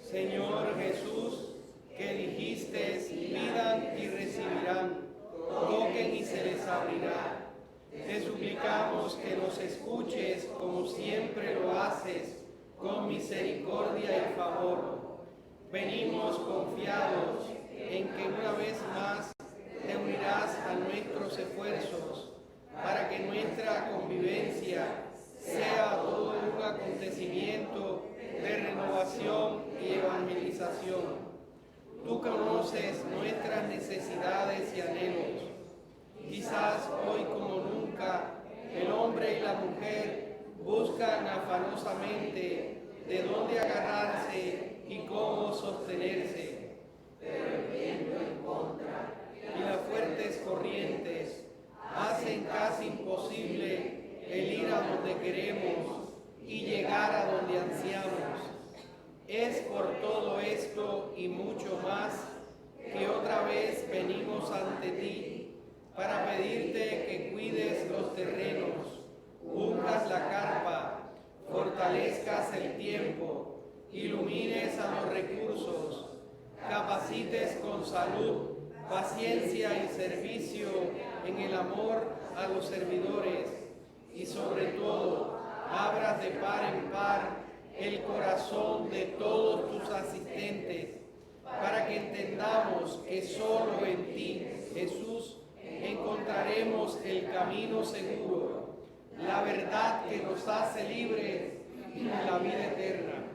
Señor Jesús, que dijiste, pidan y recibirán, toquen y se les abrirá. Te suplicamos que nos escuches como siempre lo haces, con misericordia y favor. Venimos confiados en que una vez más te unirás a nuestros esfuerzos para que nuestra convivencia sea todo un acontecimiento de renovación y evangelización. Tú conoces nuestras necesidades y anhelos. Quizás hoy como nunca el hombre y la mujer buscan afanosamente de dónde agarrarse y cómo sostenerse. Pero el viento en contra y las fuertes corrientes hacen casi imposible el ir a donde queremos y llegar a donde ansiamos. Es por todo esto y mucho más que otra vez venimos ante ti para pedirte que cuides los terrenos, unjas la carpa, fortalezcas el tiempo, ilumines a los recursos, capacites con salud, paciencia y servicio en el amor a los servidores y sobre todo abras de par en par el corazón de todos tus asistentes para que entendamos que solo en ti, Jesús, encontraremos el camino seguro, la verdad que nos hace libres y la vida eterna.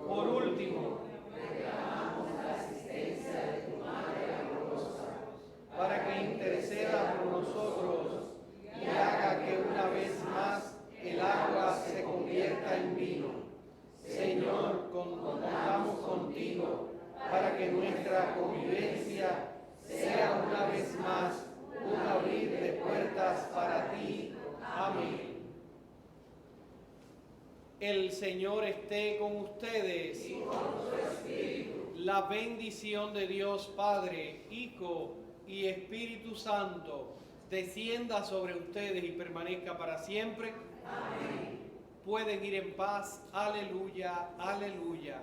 Por último, reclamamos la asistencia de tu Madre amorosa para que interceda por nosotros y haga que una vez más el agua se convierta en vino. Señor, contamos contigo para que nuestra convivencia sea una vez más un abrir de puertas para ti. Amén. El Señor esté con ustedes. Y con tu espíritu. La bendición de Dios Padre, Hijo y Espíritu Santo descienda sobre ustedes y permanezca para siempre. Amén. Pueden ir en paz. Aleluya, aleluya.